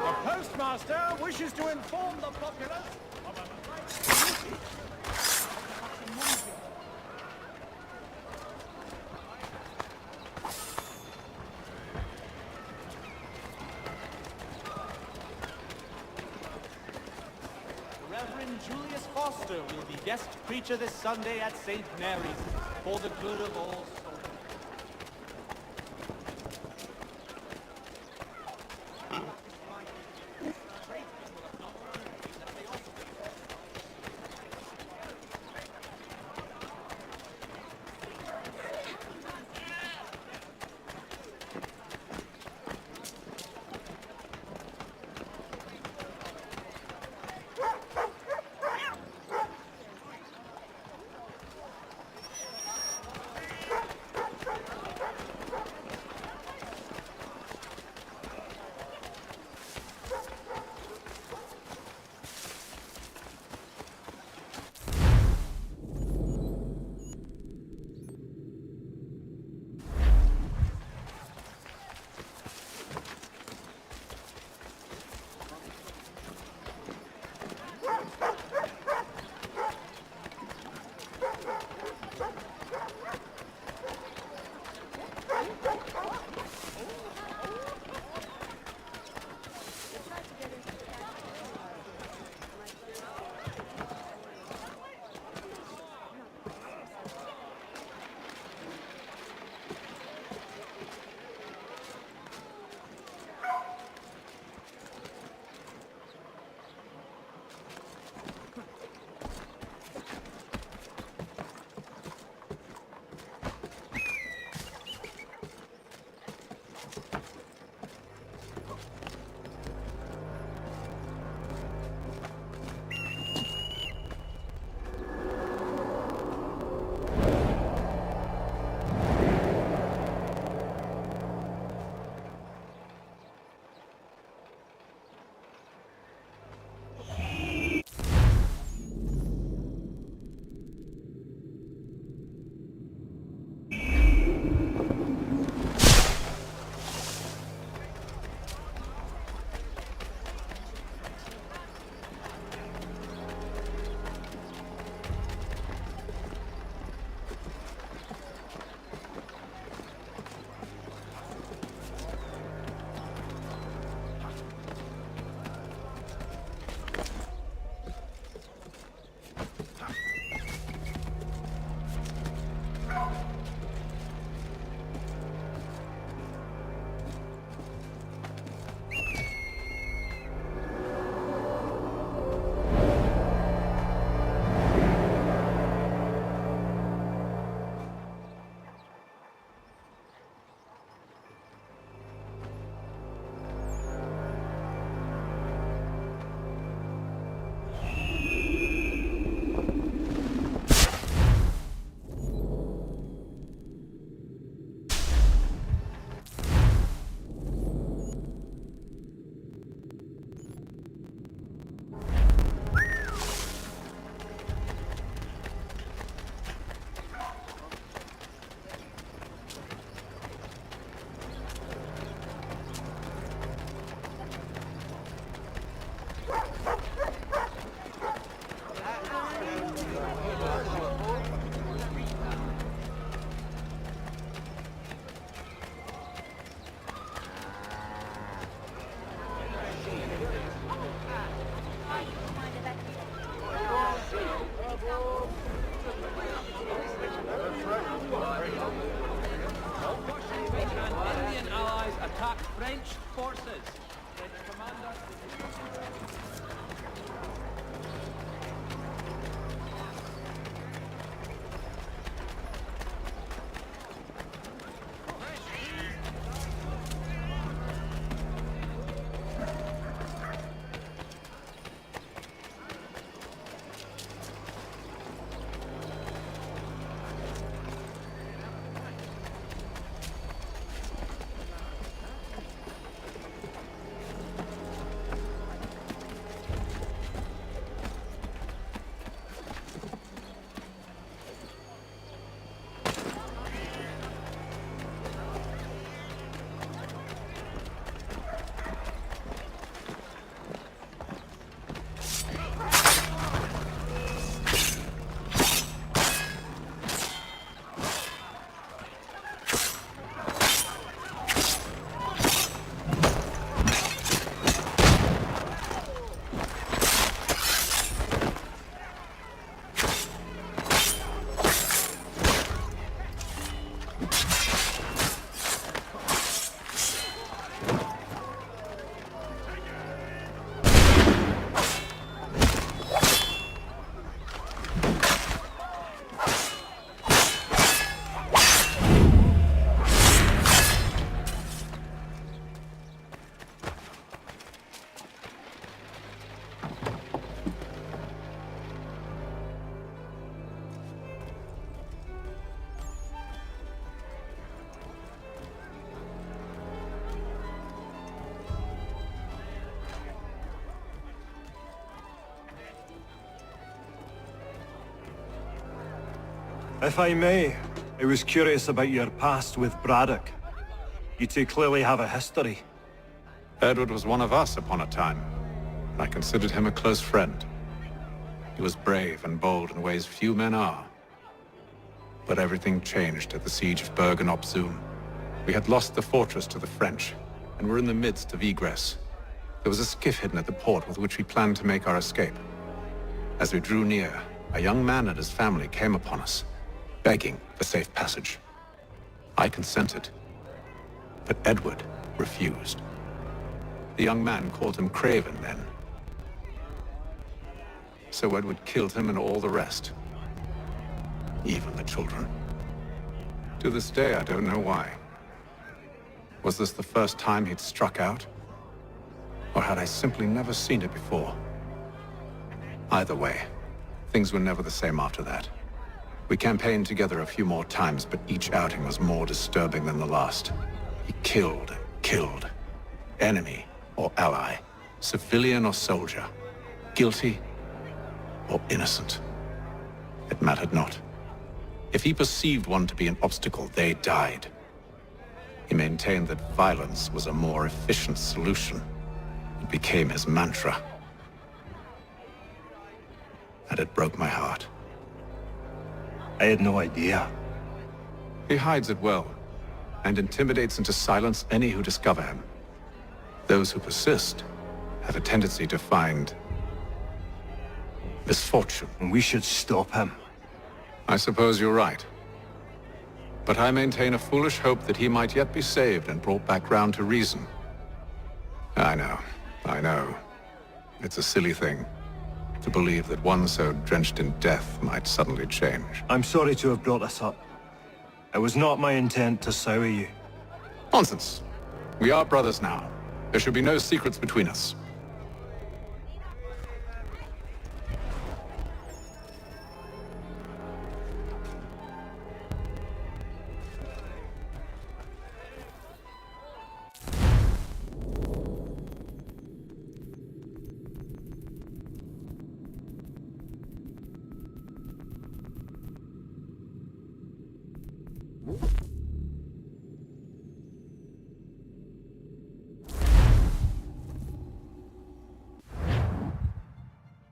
The postmaster wishes to inform the populace of a Reverend Julius Foster will be guest preacher this Sunday at St. Mary's for the good of all souls. French forces. The commander... If I may, I was curious about your past with Braddock. You two clearly have a history. Edward was one of us upon a time. I considered him a close friend. He was brave and bold in ways few men are. But everything changed at the siege of Bergen-op-Zoom. We had lost the fortress to the French, and were in the midst of egress. There was a skiff hidden at the port with which we planned to make our escape. As we drew near, a young man and his family came upon us, begging for safe passage. I consented, but Edward refused. The young man called him Craven then. So Edward killed him and all the rest. Even the children. To this day, I don't know why. Was this the first time he'd struck out? Or had I simply never seen it before? Either way, things were never the same after that. We campaigned together a few more times, but each outing was more disturbing than the last. He killed and killed. Enemy or ally, civilian or soldier, guilty or innocent. It mattered not. If he perceived one to be an obstacle, they died. He maintained that violence was a more efficient solution. It became his mantra. And it broke my heart. I had no idea. He hides it well, and intimidates into silence any who discover him. Those who persist have a tendency to find misfortune. We should stop him. I suppose you're right. But I maintain a foolish hope that he might yet be saved and brought back round to reason. I know. It's a silly thing to believe that one so drenched in death might suddenly change. I'm sorry to have brought this up. It was not my intent to sour you. Nonsense. We are brothers now. There should be no secrets between us.